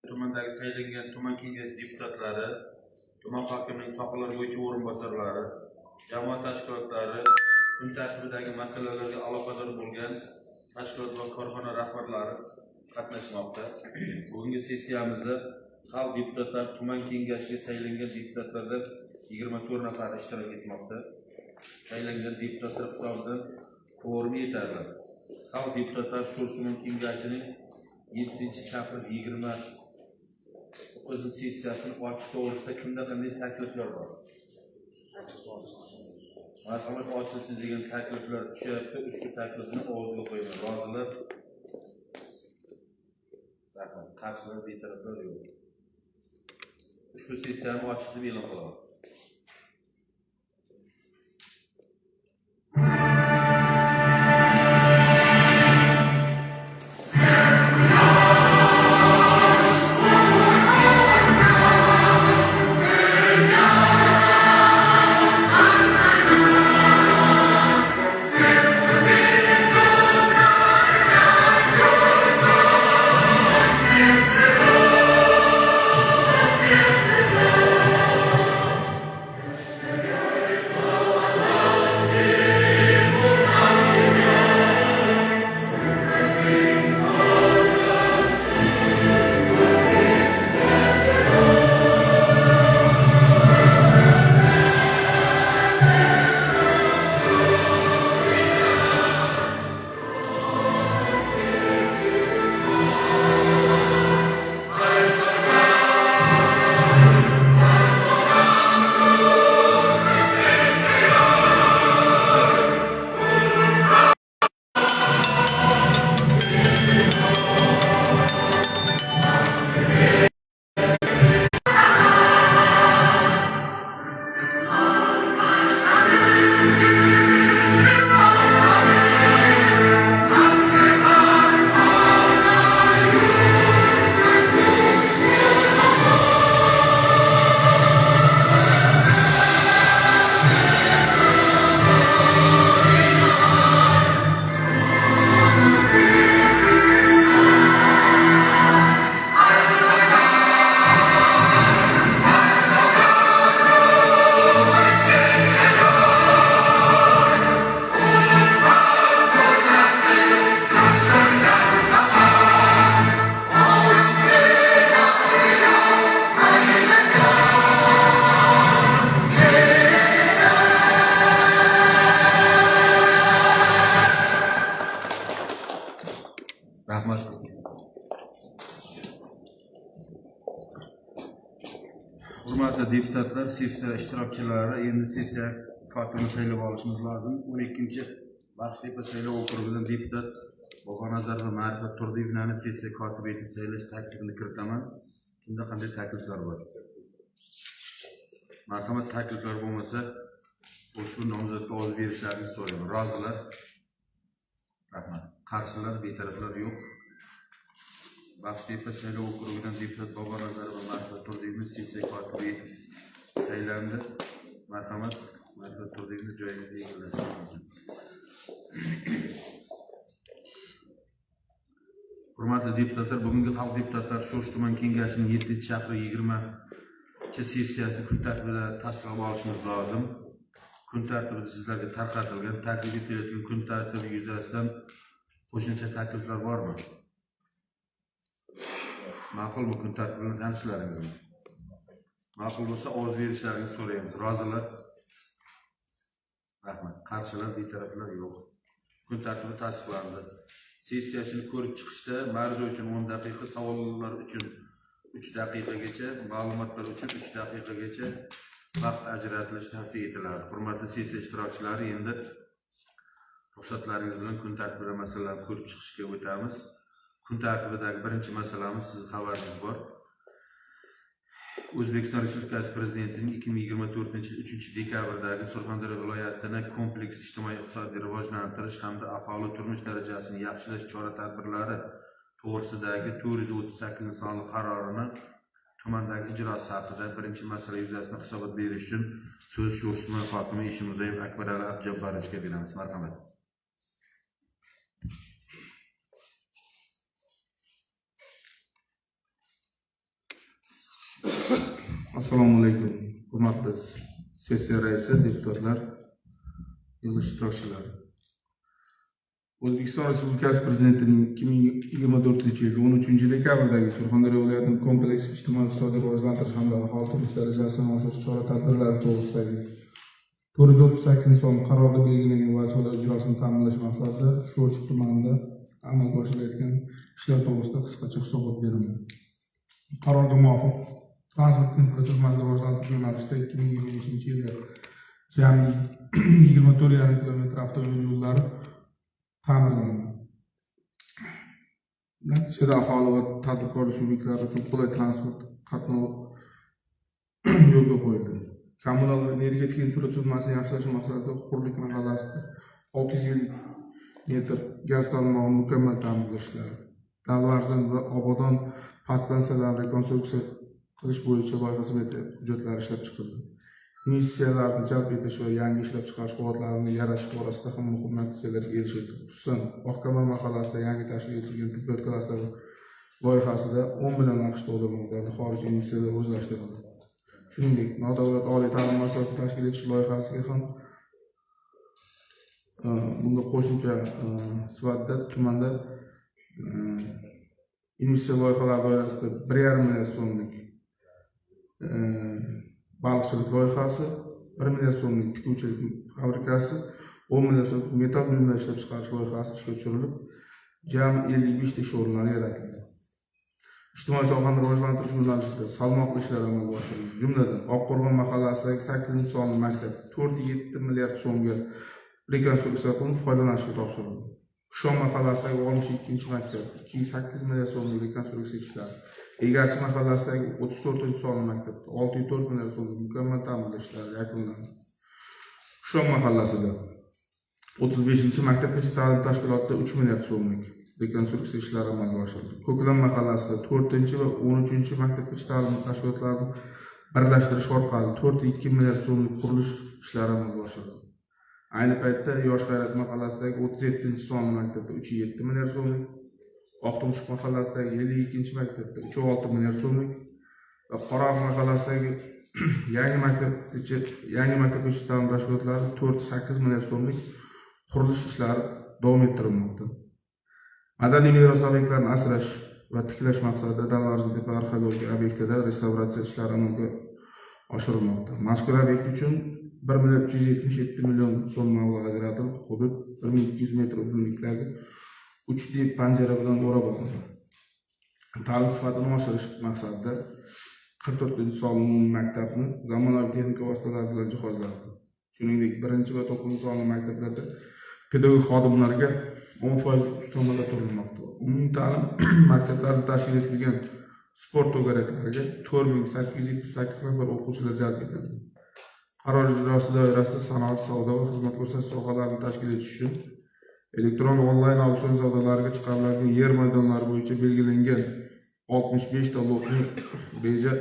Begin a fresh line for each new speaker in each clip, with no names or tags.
tumandagi saylangan tuman kengashi deputatlari, tuman hokimining sohalar bo'yicha o'rinbosarlari, jamoat tashkilotlari, kun tartibidagi masalalarga aloqador bo'lgan tashkilot va korxona rahbarlari qatnashmoqda. Bugungi sessiyamizda xalq deputatlari tuman kengashiga saylangan deputatlardan 24 nafar ishtirok etmoqda. Saylangan deputatlar hisobidan kvorum yetadi. Xalq deputatlari Sho'rchi tuman kengashining 7-chaqiriq 29 sessiyasini ochish to'g'risida kimda qanday takliflar bor? Marhamat, ochilsin degan takliflar tushyapti. Ushbu taklifni o'zga qo'ying. Rozilar? Rahmat. Qarshilar, betaraflar yo'q. Ushbu sessiyani ochiq deb e'lon qilaman. Rahmat. Hurmatli deputatlar, sessiya ishtirokchilari, endi sessiya kotibini saylab olishimiz lozim. 12-Baxshtepa saylov okrugidan deputat Bobonazar va Ma'rifat Turdiyevni sessiya kotibi etib saylash taklifini kiritaman. Kimda qanday takliflar bor? Marhamat, takliflar bo'lmasa, ushbu nomzodga ovoz berishlaringizni so'rayman. Rozilar? Rahmat. Qarshilar, betaraflar yo'q. Baxshtepa saylov okrugidan deputat Bobonazar va Ma'rifat Turdiyevni sessiya kotibi etib saylandi. Marhamat, Ma'rifat Turdiyevni joyingizga egallashingiz. Hurmatli deputatlar, bugungi xalq deputatlari Sho'rchi tuman kengashining 7-20 sessiyasi kun tartibida tasdiqlab olishimiz lozim. Kun tartibida sizlarga tarqatilgan, taklif etilayotgan kun tartibi yuzasidan qo'shimcha takliflar bormi? Ma'qulmi kun tartibi bilan tanishlaringizmi? Ma'qul bo'lsa ovoz berishlaringizni so'raymiz. Rozilar? Rahmat. Qarshilar, betaraflar yo'q. Kun tartibi tasdiqlandi. Sessiyani ko'rib chiqishda ma'ruza uchun 10 daqiqa, savollar uchun 3 daqiqagacha, ma'lumotlar uchun 3 daqiqagacha vaqt ajratilishi tavsiya etiladi. Hurmatli sessiya ishtirokchilari, endi ruxsatlaringiz bilan kun tartibida masalalarni ko'rib chiqishga o'tamiz. Kun tartibidagi birinchi masalamiz, sizning xabaringiz bor. O'zbekiston Respublikasi Prezidentining 2024-3-dekabrdagi Surxondaryo viloyatini kompleks ijtimoiy-iqtisodiy rivojlantirish hamda aholi turmush darajasini yaxshilash chora-tadbirlari to'g'risidagi 438 sonli qarorini tumandagi ijrosi haqida birinchi masala yuzasidan hisobot berish uchun so'z Sho'rchi tuman hokimi Eshimurzayev Akbarali Abjabbarovga beramiz. Marhamat.
Assalomu alaykum. Hurmatli sessiya raisi, deputatlar, yig'ilish ishtirokchilari. O'zbekiston Respublikasi Prezidentining 2024-yil 13 dekabrdagi Surxondaryo viloyatining kompleks ijtimoiy-iqtisodiy rivojlantirish hamda aholi turmush darajasini oshirish chora-tadbirlari to'g'risidagi 438 son qarorda belgilangan vazifalar ijrosini ta'minlash maqsadida Sho'rchi tumanida amalga oshirilayotgan ishlar to'g'risida qisqacha hisobot berildi. Qarorga muvofiq transport infratuzilmasini rivojlantirish yo'nalishida 2025-yilga jami 24,5 kilometr avtomobil yo'llari ta'mirlandi. Natijada aholi va tadbirkorlik subyektlari uchun qulay transport qatnovi yo'lga qo'yildi. Kommunal va energetik infratuzilmasini yaxshilash maqsadida Hurlik mahallasida 650 metr gaz tarmog'ini mukammal ta'mirlash ishlari, Dalvarzin va Obodon podstansiyalarini rekonstruksiya qilish bo'yicha loyiha smeta hujjatlari ishlab chiqildi. Investitsiyalarni jalb etish va yangi ishlab chiqarish quvvatlarini yaratish borasida ham muhim natijalarga erishildi. Xususan, Oqkamar mahallasida yangi tashkil etilgan tibbiyot klasteri loyihasida 10 million AQSh dollar miqdorida xorijiy investitsiyalar o'zlashtirildi. Shuningdek, nodavlat oliy ta'lim muassasasini tashkil etish loyihasiga ham bunda qo'shimcha sifatida tumanda investitsiya loyihalari doirasida 1,5 milliard so'mlik baliqchilik loyihasi, 1 milliard so'mlik tikuvchilik fabrikasi, 10 milliard so'mlik metal buyumlar ishlab chiqarish loyihasi ishga tushirilib, jami 55 ta ish o'rinlari yaratildi. Ijtimoiy sohani rivojlantirish yo'nalishida salmoqli ishlar amalga oshirildi. Jumladan, Oqqo'rg'on mahallasidagi 8-sonli maktab 4,7 milliard so'mga rekonstruksiya qilinib, foydalanishga topshirildi. Qushon mahallasidagi 62 maktab 2,8 milliard so'mlik rekonstruksiya ishlari, Egarchi mahallasidagi 34-sonli maktabda 6,4 milliard so'mlik mukammal ta'mirlash ishlari yakunlandi. Qushon mahallasida 35-maktabgacha ta'lim tashkilotida 3 milliard so'mlik rekonstruksiya ishlari amalga oshirildi. Ko'klam mahallasida 4 va 13-maktabgacha ta'lim tashkilotlarini birlashtirish orqali 4,2 milliard so'mlik qurilish ishlari amalga oshirildi. Ayni paytda Yosh G'ayrat mahallasidagi 37-sonli maktabda 3,7 milliard so'mlik, Oqtumshuq mahallasidagi 52-maktabda 3,6 milliard so'mlik va Qoraq mahallasidagi yangi maktabgacha ta'lim tashkilotlari 4,8 milliard so'mlik qurilish ishlari davom ettirilmoqda. Madaniy meros obyektlarini asrash va tiklash maqsadida Dalvarzintepa arxeologik obyektida restavratsiya ishlari amalga oshirilmoqda. Mazkur obyekt uchun 1,377 million so'm mablag' ajratilib, hudud 1200 metr uzunlikdagi 3D panjara bilan o'rab olingan. Ta'lim sifatini oshirish maqsadida 44-sonli maktabni zamonaviy texnika vositalari bilan jihozladi. Shuningdek, 1 va 9-sonli maktablarda pedagog xodimlarga 10% ustamalar to'lanmoqda. Umumiy ta'lim maktablarida tashkil etilgan sport to'garaklariga 4878 nafar o'quvchilar jalb etildi. Qaror ijrosi doirasida sanoat, savdo va xizmat ko'rsatish sohalarini tashkil etish uchun elektron onlayn auksion savdolariga chiqariladigan yer maydonlari bo'yicha belgilangan 65 ta lotning reja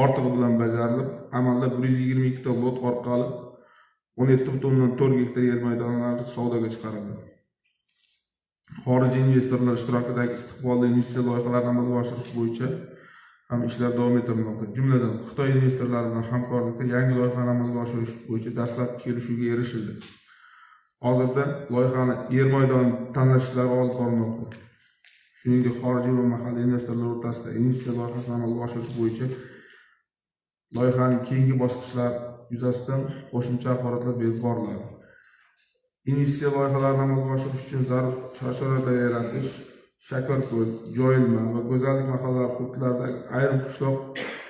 ortig'i bilan bajarilib, amalda 122 ta lot orqali 17,4 gektar yer maydonlari savdoga chiqarildi. Xorijiy investorlar ishtirokidagi istiqbolli investitsiya loyihalarini amalga oshirish bo'yicha ham ishlar davom ettirilmoqda. Jumladan, Xitoy investorlari bilan hamkorlikda yangi loyihani amalga oshirish bo'yicha dastlabki kelishuvga erishildi. Hozirda loyihani yer maydoni tanlash ishlari olib borilmoqda. Shuningdek, xorijiy va mahalliy investorlar o'rtasida investitsiya loyihasini amalga oshirish bo'yicha loyihaning keyingi bosqichlari yuzasidan qo'shimcha axborotlar berib boriladi. Investitsiya loyihalarini amalga oshirish uchun zarur shart-sharoitlar yaratish, Shakarko'l, Joyilma va Go'zallik mahallalari hududlaridagi ayrim qishloq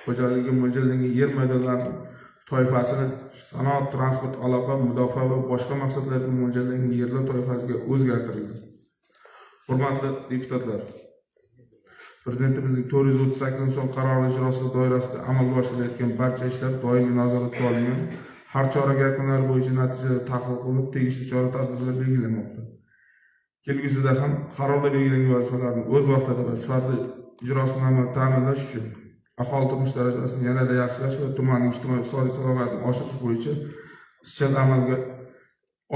xo'jaligiga mo'ljallangan yer maydonlarining toifasini sanoat, transport, aloqa, mudofaa va boshqa maqsadlarga mo'ljallangan yerlar toifasiga o'zgartirildi. Hurmatli deputatlar, Prezidentimizning 438 son qarori ijrosi doirasida amalga oshirilayotgan barcha ishlar doimiy nazoratga olingan, har chorak yakunlari bo'yicha natijalar tahlil qilinib, tegishli chora-tadbirlar belgilanmoqda. Kelgusida ham qarorda belgilangan vazifalarni o'z vaqtida va sifatli ijrosini amalga ta'minlash uchun aholi turmush darajasini yanada yaxshilash va tumanning ijtimoiy-iqtisodiy salohiyatini oshirish bo'yicha izchil amalga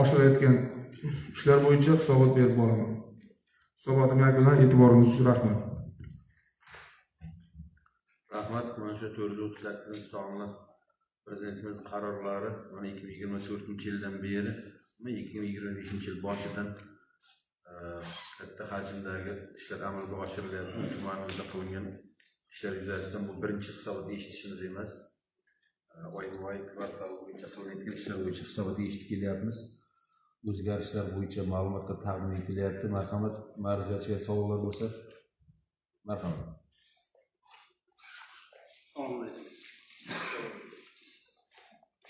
oshirilayotgan ishlar bo'yicha hisobot berib boraman. Hisobotim yakunlanib, e'tiboringiz uchun rahmat.
Rahmat. Mana shu 438-sonli prezidentimiz qarorlari mana 2024-yildan beri, 2025-yil boshidan katta hajmdagi ishlar amalga oshirilyapti. Tumanimizda qilingan ishlar yuzasidan bu birinchi hisobot eshitishimiz emas. Oyma-oy kvartal bo'yicha qilinayotgan ishlar bo'yicha hisobot eshitib kelyapmiz. O'zgarishlar bo'yicha ma'lumotlar taqdim etilyapti. Marhamat, ma'ruzachiga savollar bo'lsa, marhamat.
Assalomu alaykum.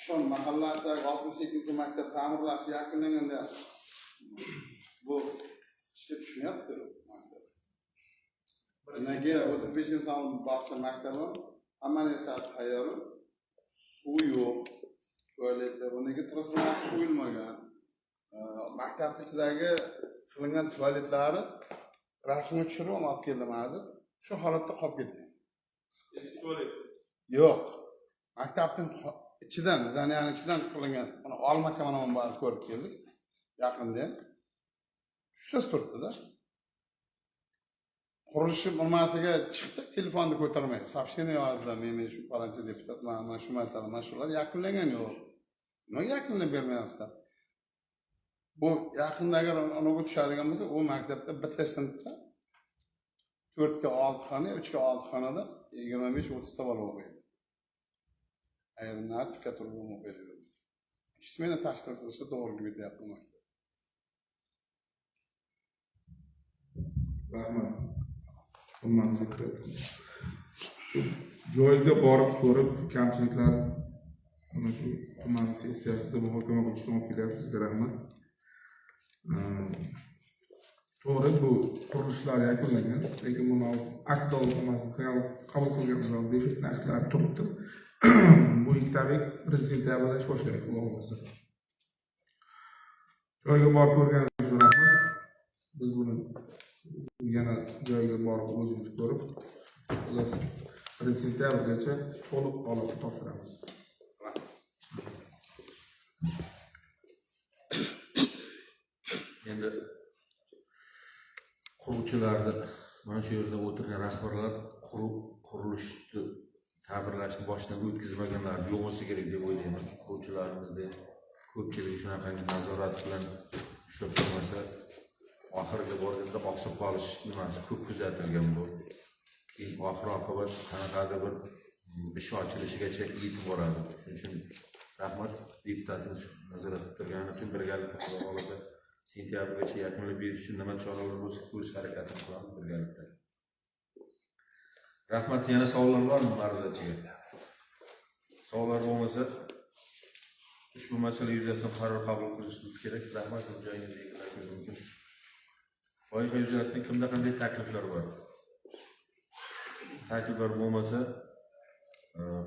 Shon mahallasidagi 68-maktab ta'mirlash yakunlanganda bu ishga tushmayapti. Nega 35-son bog'cha maktabi hamma narsasi tayyor, suv yo'q, tualetda unaga transformator qo'yilmagan. Maktab ichidagi qilingan tualetlari rasmni tushirib olib keldim hozir. Shu holatda qolib ketgan.
Eski tualet.
Yo'q. Maktabning ichidan, zananing ichidan qilingan, uni olmaka mana buni ko'rib keldik. Yaqinda ham. Shu turibdi-da. Qurilish bo'lmasiga chiqdik, telefonni ko'tarmaydi. Soобщение yozdilar, men shu palanchi deputat, mana shu masala, mana shular yakunlangan yo'q. Nimaga yakunlab bermayapsizlar? Bu yaqindagi onaga tushadigan bo'lsa, u maktabda bitta sinfda 4 ga 6 xona, 3 ga 6 xonada 25-30 ta bola o'qiydi. Ayrimlar turib o'qiydi. Ishmeni tashkil qilishga to'g'ri kelyapti maktab.
Rahmat. Joyga borib ko'rib, kamchiliklar mana shu tuman sessiyasida muhokama qilishga olib kelyapti. Sizga rahmat. To'g'ri, bu qurilishlar yakunlangan, lekin buni aktual emasni qabul qilganmiz, defektli aktlar turibdi. Bu ikki tabik prezidentlar ish boshlaydi, xudo xohlasa. Joyga borib ko'rganingiz uchun rahmat. Biz buni yana joyga borib o'zimiz ko'rib, sentabrgacha to'liq holatda topshiramiz.
Endi quruvchilarni mana shu yerda o'tirgan rahbarlar qurilishni ta'mirlashni boshidan o'tkazmaganlar yo'q bo'lsa kerak deb o'ylayman. Quruvchilarimizda ko'pchiligi shunaqangi nazorat bilan ishlab turmasa, oxiriga borganda oqsab qolish nimasi ko'p kuzatilgan bu. Keyin oxir-oqibat qanaqadir bir ish ochilishigacha yetib boradi. Shuning uchun rahmat deputatimiz nazorat qilgani uchun birgalikda Xudo xolasa sentabrgacha yakunlab berish uchun nima choralar bo'lsa ko'rish harakatini qilamiz birgalikda. Rahmat. Yana savollar bormi ma'ruzachiga? Savollar bo'lmasa ushbu masala yuzasidan qaror qabul qilishimiz kerak. Rahmat. Joyingizga egallashingiz mumkin. Loyiha yuzasidan kimda qanday takliflar bor? Takliflar bo'lmasa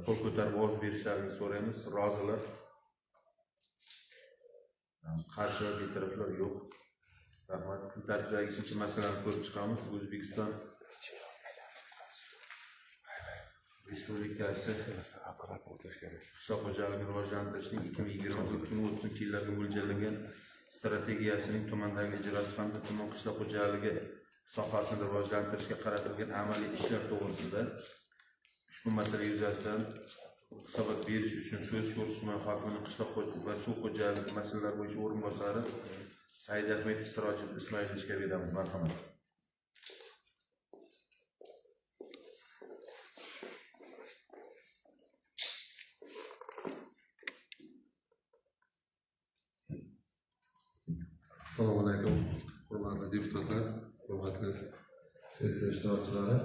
qo'l ko'tarib ovoz berishlarini so'raymiz. Rozilar? Qarshi va betaraflar yo'q. Rahmat. Kun tartibidagi ikkinchi masalani ko'rib chiqamiz. O'zbekiston Respublikasi qishloq xo'jaligini rivojlantirishning 2020-2030 yillarga mo'ljallangan strategiyasining tumandagi ijrosi hamda tuman qishloq xo'jaligi sohasini rivojlantirishga qaratilgan amaliy ishlar to'g'risida ushbu masala yuzasidan hisobot berish uchun so'z Sho'rchi tuman hokimining qishloq va suv xo'jaligi masalalari bo'yicha o'rinbosari Saidahmedov Sirojov Ismoilovga beramiz. Marhamat.
Assalomu alaykum, hurmatli deputatlar, hurmatli sessiya ishtirokchilari.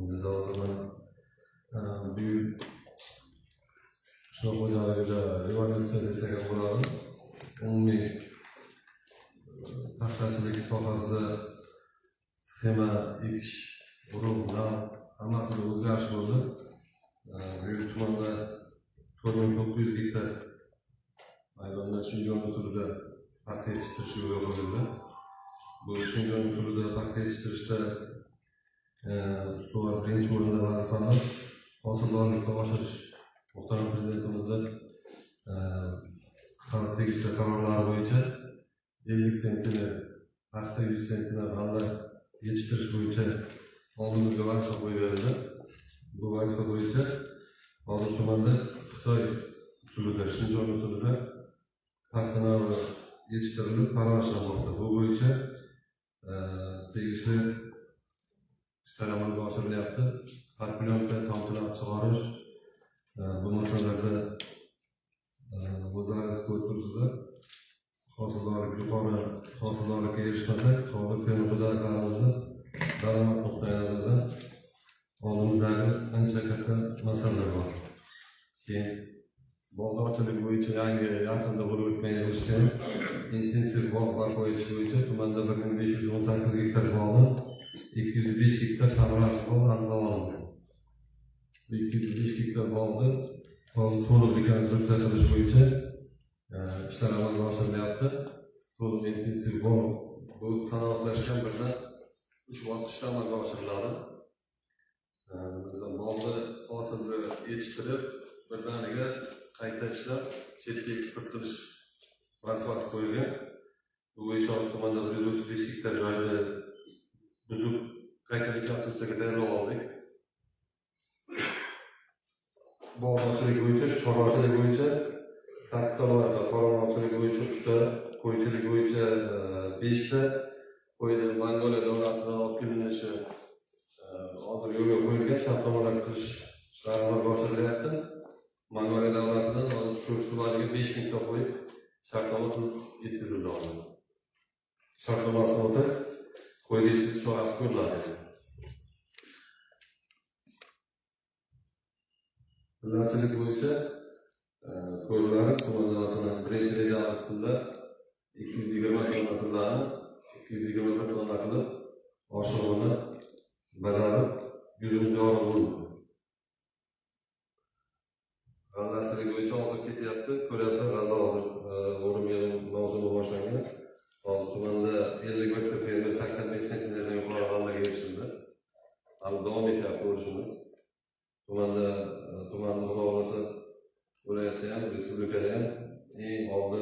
Biz hozir bu yil qishloq xo'jaligida revolyutsiya desak ham bo'ladi. Umumiy paxtachilik sohasida sxema ekish, urug', nam hammasiga o'zgarish bo'ldi. Bu yil tumanda 4900 gektar maydonda Shinjon usulida paxta yetishtirish yo'lga qo'yildi. Bu Shinjon usulida paxta yetishtirishda ustuvor birinchi o'rinda vazifamiz hosildorlikni oshirish. Muhtaram Prezidentimizning tegishli qarorlari bo'yicha 50 sentini paxta, 100 sentini g'alla yetishtirish bo'yicha oldimizga vazifa qo'yildi. vazifa bo'yicha hozir tumanda Xitoy usulida, Shinjon usulida paxtalar yetishtirilib parvarishlanmoqda. Bu bo'yicha tegishli ishlar amalga oshirilyapti. Harplyonka, tomchilatib sug'orish, bu masalalarda o'zlaringiz ko'rib turibsizlar. Yuqori hosildorlikka erishmasak, hozir fermer xo'jaliklarimizni daromad nuqtai nazaridan oldimizdagi ancha katta masalalar bor. Keyin bog'dorchilik bo'yicha yaqinda bo'lib o'tgan yig'ilishda intensiv bog' barpo etish bo'yicha tumanda 1518 gektar bog'dan 205 gektar samarasiz bog' aniqlab olingan. 205 gektar bog'ni hozir to'liq rekonstruksiya qilish bo'yicha ishlar amalga oshirilyapti. To'liq intensiv bog' bu sanoatlashgan birdan 3 bosqichda amalga oshiriladi. Bog'ni hosilni yetishtirib, birdaniga qayta ishlab, chetga eksport qilish vazifasi qo'yilgan. Bu bo'yicha tumanda 135 gektar joyda buzib qayta rekonstruksiyaga tayyorlab oldik. Bog'dorchilik bo'yicha, chorvachilik bo'yicha 8 ta loyiha, qoramolchilik bo'yicha 3 ta, qo'ychilik bo'yicha 5 ta, qo'yni Mongoliya davlatidan olib kelinishi hozir yo'lga qo'yilgan, shartnomalar qilish ishlari amalga oshirilyapti. Mongoliya davlatidan hozir shu tumaniga 5000 ta qo'y shartnoma qilib yetkazildi hozir. Shartnomasi bo'lsa, qo'yni yetkazish chorasi ko'riladi. Pillachilik bo'yicha ko'rlarimiz tumanda masalan birinchi rejalasida 220 tonna pillani 221 tonna qilib oshig'ini bajarib yuzimiz yorug' bo'ldi. G'allachilik bo'yicha hozir ketyapti. Ko'ryapsizlar, g'alla hozir o'rim yig'im mavsumi boshlangan. Hozir tumanda 51 ta fermer 85 sentnerdan yuqori g'allaga erishildi. Hali davom etyapti o'rishimiz. Tumanda xudo xohlasa viloyatda ham, respublikada ham eng oldi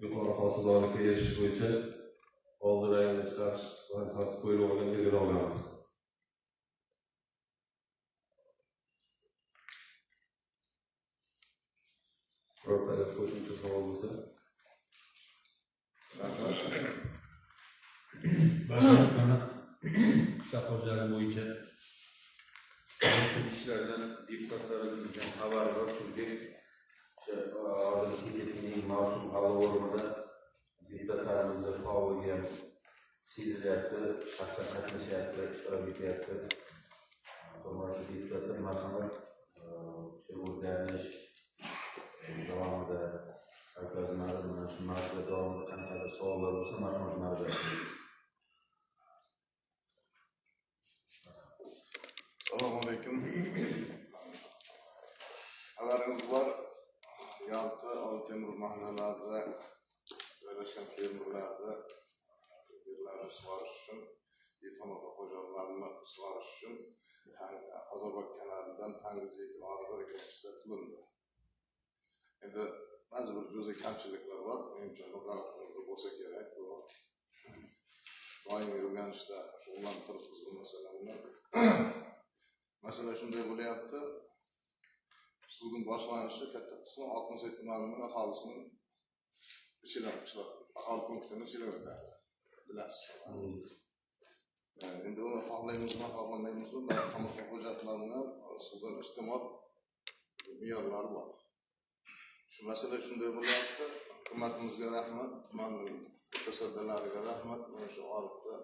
yuqori hosildorlikka erishish bo'yicha oldi rayonga chiqarish vazifasi qo'yilib olgan belgilab olamiz. Birorta qo'shimcha savol bo'lsa.
Qishloq xo'jaligi bo'yicha ishlardan deputatlarimizdan xabar bor, chunki hozirgi ketgan mavsum g'alla deputatlarimizda faolligi ham sezilyapti, shaxsan qatnashyapti, ishtirok etyapti. Hurmatli deputatlar, marhamat, shu o'rganish davomida o'tkaziladi. Mana shu mavzuda davomida qanaqadir savollar bo'lsa, marhamat murojaat qiling.
Assalomu alaykum. Xabaringiz bor, Yalta, Oltemir mahallalarida joylashgan fermerlarda yerlarni sug'orish uchun, yetimxona xo'jaliklarini sug'orish uchun Ozobod kanalidan Tangizlik orqali ishlar qilindi. Endi ba'zi bir juz'iy kamchiliklar bor, menimcha nazoratimizda bo'lsa kerak. Bu doimiy o'rganishda shug'ullantirib biz bu masalani masala shunday bo'lyapti. Suvning boshlanishi katta qismi Oltinsoy tumanining aholisining ichidan aholi punktining ichidan o'tadi. Bilasiz. Endi uni xohlaymizmi, xohlamaymizmi, qamoqqa xo'jaliklarning suvdan iste'mol me'yorlari bor. Shu masala shunday bo'lyapti. Hukumatimizga rahmat, tumanning mutasaddilariga rahmat. Mana shu orada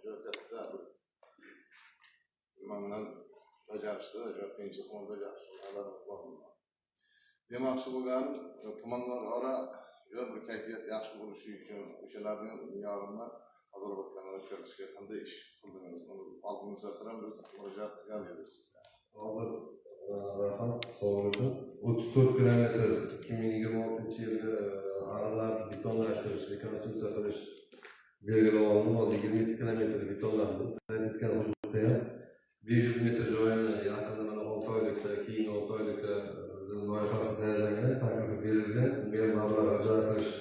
juda katta nimadan bajarishda, qiyinchilik bilan bajarishlarimiz bor. Demoqchi bo'lgan tumanlar ora bir kayfiyat yaxshi bo'lishi uchun o'shalarning me'yorini Ozarbayjonga o'tkazishga qanday ish qildingiz? Uni oldimizda ham biz murojaat qilgan edik.
Hozir rahmat savol uchun 34 kilometr 2026-yilga aralab betonlashtirish, rekonstruksiya qilish belgilab olindi. Hozir 27 kilometr betonlandi. Siz aytgan hududda ham 500 metr joyini yaqinda mana 6 oylikda, keyin 6 oylikda loyihasi tayyorlangan, taklif berilgan, unga mablag' ajratish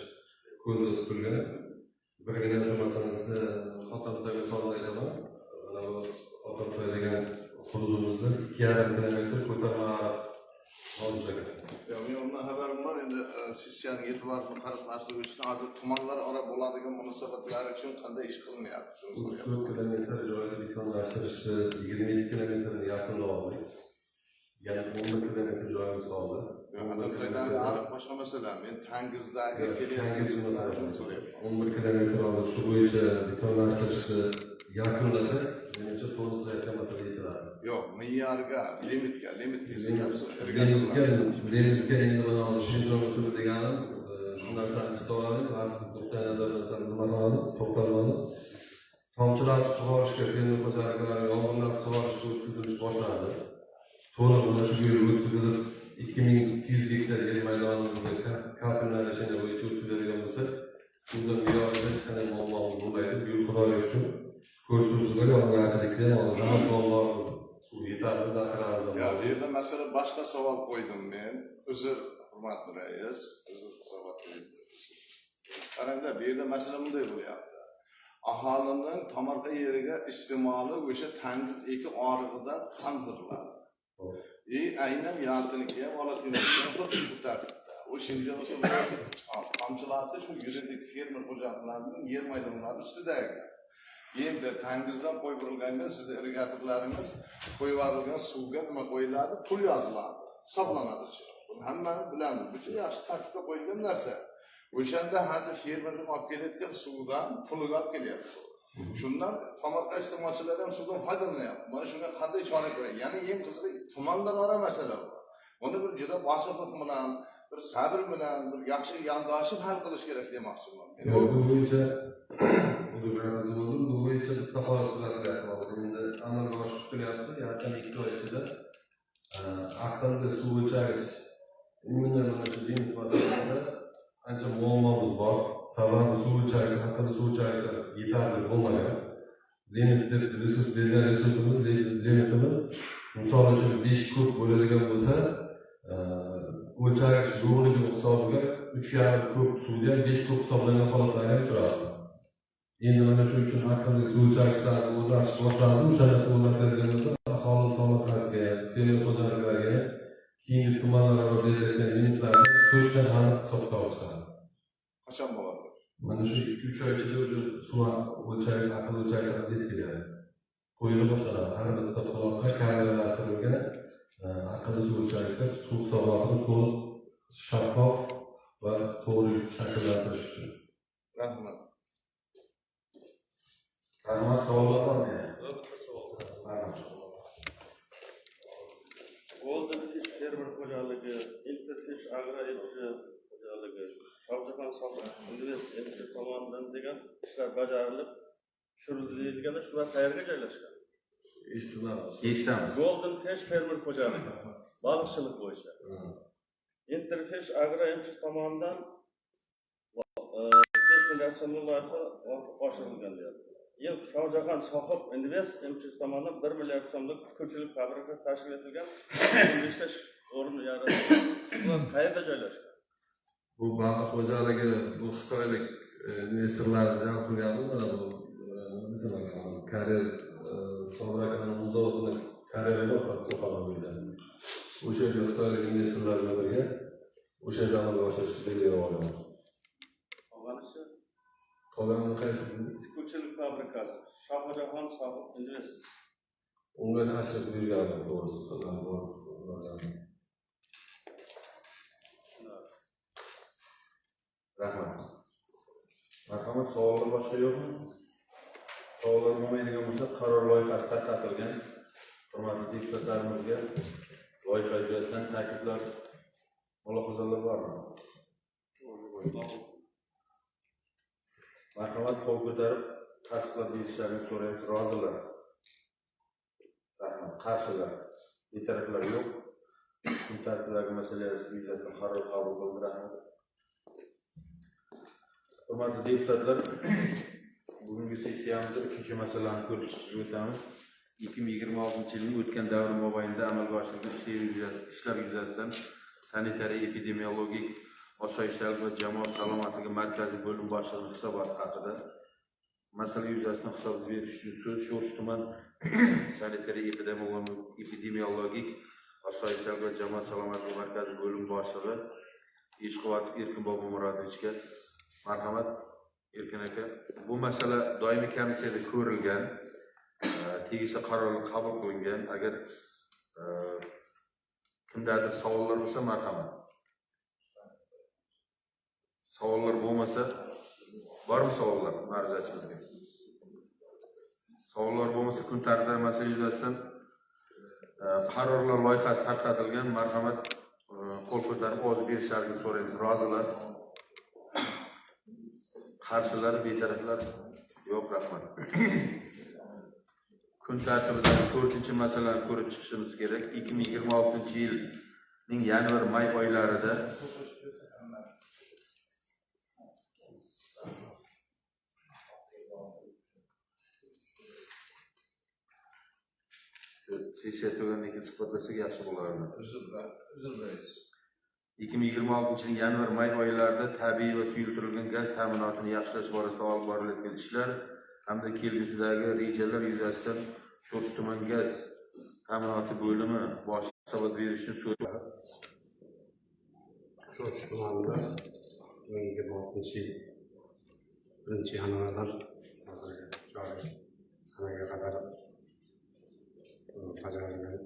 ko'zda tutilgan. Birgina shu masalani Xotamtoy misolida aytaman. Mana bu Xotamtoy degan hududumuzda 2,5 kilometr ko'tarma ariq mavjud ekan.
Ya, men ondan haberim var. Endi siz yani e'tiboringizni qaratmaslik uchun hozir tumanlar ora bo'ladigan munosabatlar uchun qanday ish qilinyapti? Shuni
34
so'rayapman.
kilometr joyda betonlashtirishni 27 kilometrni yaqinlab oldik. Yana 11 kilometr joyimiz qoldi.
Adamlardan ariq boshqa masala. Men Tangizdagi kelayotgan so'rayapman.
11 kilometr oldi. Shu bo'yicha betonlashtirishni yakunlasak, menimcha to'g'ri masala yechiladi.
Yo'q, me'yorga, limitga
Limitga endi mana shunday usul deganim shu narsani chiqaradi, vaqt nuqtai nazaridan nima qiladi, to'xtaladi. Tomchilatib sug'orishga fermer xo'jaliklari yomg'irlar sug'orishga o'tkazilish boshlandi. To'liq mana shu yil o'tkazilib 2200 gektar yer maydonimizga kalkunlashini bo'yicha o'tkazadigan bo'lsa, suvda me'yorida hech qanday muammo bo'lmaydi. Bu Xudoga shukur. Ko'rtusiga yog'ingarchilikda hammasi muammolarimiz suv yetarli zaxiramiz bor.
Ya, bu yerda masala boshqa savol qo'ydim men. Uzr, hurmatli rais, uzr hisobot qo'ydim. Qaranglar, bu yerda masala bunday bo'lyapti. Aholining tomorqa yeriga iste'moli o'sha Tangiz eki orig'idan qandiriladi. Aynan yaltiniki ham olatiniki ham xuddi shu tartibda. O'shincha tomchilati shu yuridik fermer xo'jaliklarining yer maydonlari ustidagi. Endi Tangizdan qo'yib berilganda sizning irrigatorlaringiz qo'yib yuborilgan suvga nima qo'yiladi? Pul yoziladi, hisoblanadi. Buni hammani bilamiz. Bu yaxshi tartibda qo'yilgan narsa. O'shanda hozir fermerdan olib kelayotgan suvdan pulga olib kelyapti. Shundan tomorqa iste'molchilar ham suvdan foydalanyapti. Mana shunga qanday chora ko'raylik? Ya'ni eng qizig'i tumanlararo masala bu. Buni bir juda bosiqlik bilan, bir sabr bilan, bir yaxshi yondoshib hal qilish kerak demoqchiman.
Bu bo'yicha bu bo'yicha bitta holat kuzatilyapti. Endi amalga oshib kelyapti. Yaqin 2 oy ichida aqlli suv o'chirgich umuman mana shu limit masalasida ancha muammomiz bor. Sababi suv o'chirgich, aqlli suv o'chirgichlar yetarli bo'lmagan. Limit deb resurs bergan resursimiz, limitimiz misol uchun 5 kub bo'ladigan bo'lsa, o'chirgich yo'qligi hisobiga 3,5 kub suvga 5 kub hisoblangan holatlarga uchradi. Endi mana shu uchun aqlli suv o'chirgichlarni o'rnatish boshlandi. O'sha narsa o'rnatilgan bo'lsa, aholi tomorqasiga, fermer xo'jaliklariga keyingi tumanlararo berilgan limitlarni to'shdan aniq hisobga olishadi.
Qachon bo'ladi?
Mana shu 2-3 oy ichida o'sha suv o'chirgich, aqlli o'chirgichlar yetib keladi. Qo'yila boshlanadi. Har bitta quloqqa kameralartirilgan aqlli suv o'chirgichlar suv hisobotini to'liq shaffof va to'g'ri shakllantirish uchun.
Rahmat.
Rahmat, savollar bormi?
Golden Fish fermer xo'jaligi, Interfish agro yetishchi xo'jaligi, Shavjahon Sohib Invest yetishchi tomonidan degan ishlar bajarilib, tushirilganda shular qayerga joylashgan?
Eshitamiz.
Golden Fish fermer xo'jaligi, baliqchilik bo'yicha. Interfish agro yetishchi tomonidan 5 milliard so'mlik loyiha oshirilgan deyapti. Yıl Shavjahon Sohib Invest yetishchi tomonidan 1 milliard so'mlik ko'chilik fabrika tashkil etilgan. İşleş o'rni yaratilgan. Ular qayerda joylashgan?
Bu baliq xo'jaligi, bu xitoylik investorlarni jalb qilganmiz. Mana bu nima Koreya Sovrakaning zavodini Koreyaga pastoqalar bo'lgan. O'sha yerga xitoylik investorlar bilan birga o'sha yerda amalga oshirishga belgilab olganmiz. Qolganini qaysi dedingiz?
Ko'chilik fabrikasi Shavjahon Sohib Invest.
Unga tashrif buyurgandim to'g'risi.
Rahmat. Marhamat, savollar boshqa yo'qmi? Savollar bo'lmaydigan bo'lsa, qaror loyihasi tarqatilgan. Hurmatli deputatlarimizga loyiha yuzasidan takliflar, mulohazalar bormi? Marhamat, qo'l ko'tarib tasdiqlab berishlarini so'raymiz. Rozilar. Rahmat. Qarshilar. Betaraflar yo'q. Kun tartibidagi masalalar yuzasidan qaror qabul qilindi. Rahmat. Hurmatli deputatlar, bugungi sessiyamizda 3-masalani ko'rib chiqishga o'tamiz. 2026-yilning o'tgan davri mobaynida amalga oshirilgan ishlar yuzasidan sanitariya epidemiologik osoyishtalik va jamoat salomatligi markaziy bo'lim boshlig'i hisoboti haqida masala yuzasidan hisob berish uchun so'z Sho'rchi tuman sanitariya epidemiologik osoyishtalik va jamoat salomatligi markazi bo'lim boshlig'i Eshquvvatov Erkin Bobomuradovichga marhamat. Erkin aka, bu masala doimiy komissiyada ko'rilgan, tegishli qarorlar qabul qilingan. Agar kimdadir savollar bo'lsa marhamat. Savollar bo'lmasa, bormi savollar ma'ruzachimizga? Savollar bo'lmasa, kun tartibidagi masala yuzasidan qarorlar loyihasi tarqatilgan. Marhamat, qo'l ko'tarib ovoz berishlarini so'raymiz. Rozilar? Qarshilar, betaraflar? Yo'q, rahmat. Kun tartibidagi 4-masalani ko'rib chiqishimiz kerak. 2026-yilning yanvar-may oylarida sessiya tugagandan keyin suhbatlasak yaxshi bo'lardi.
Uzr rais.
2026-yilning yanvar-may oylarida tabiiy va suyultirilgan gaz ta'minotini yaxshilash borasida olib borilayotgan ishlar hamda kelgusidagi rejalar yuzasidan Sho'rchi tuman gaz ta'minoti bo'limi bosh hisobot berishni so'raymiz.
Sho'rchi tumanida 2026-yil 1-yanvardan hozirgi joriy sanaga qadar bajarilgan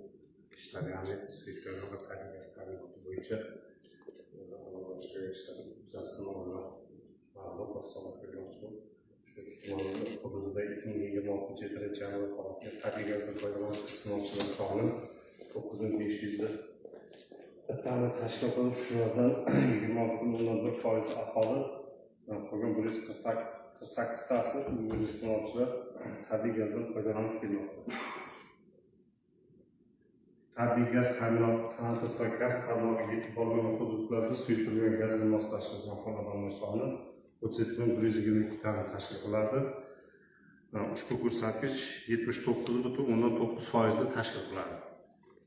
ishlar, ya'ni suyultirilgan va tabiiy gaz ta'minoti bo'yicha ma'lumot va hisobot bermoqchiman. Sho'rchi tumanida hududida 2026-yil 1-yanvar holatida tabiiy gazdan foydalanish iste'molchilar soni 9500 bittani tashkil qilib, shulardan 26,1% aholi, qolgan 148 tasi iste'molchilar tabiiy gazdan foydalanib kelmoqda. Tabiiy gaz ta'minoti qanotasi va gaz tarmog'iga yetib borgan hududlarda suyultirilgan gazga moslashtirilgan xonadonlar soni 37,122 tani tashkil qiladi. Ushbu ko'rsatkich 79,9% tashkil qiladi.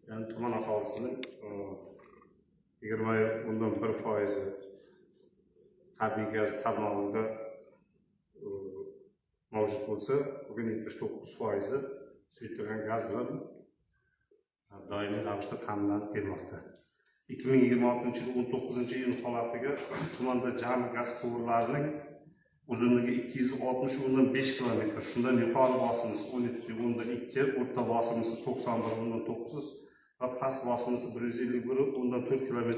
Ya'ni tuman aholisining 20,1% tabiiy gaz tarmog'ida mavjud bo'lsa, bugun 79% suyultirilgan gaz bilan doimiy ravishda ta'minlanib kelmoqda. 2026-yil 19-iyun holatiga tumanda jami gaz quvurlarining uzunligi 260,5 km, shundan yuqori bosimlisi 17,2, o'rta bosimlisi 91,9 va past bosimlisi 151,4 km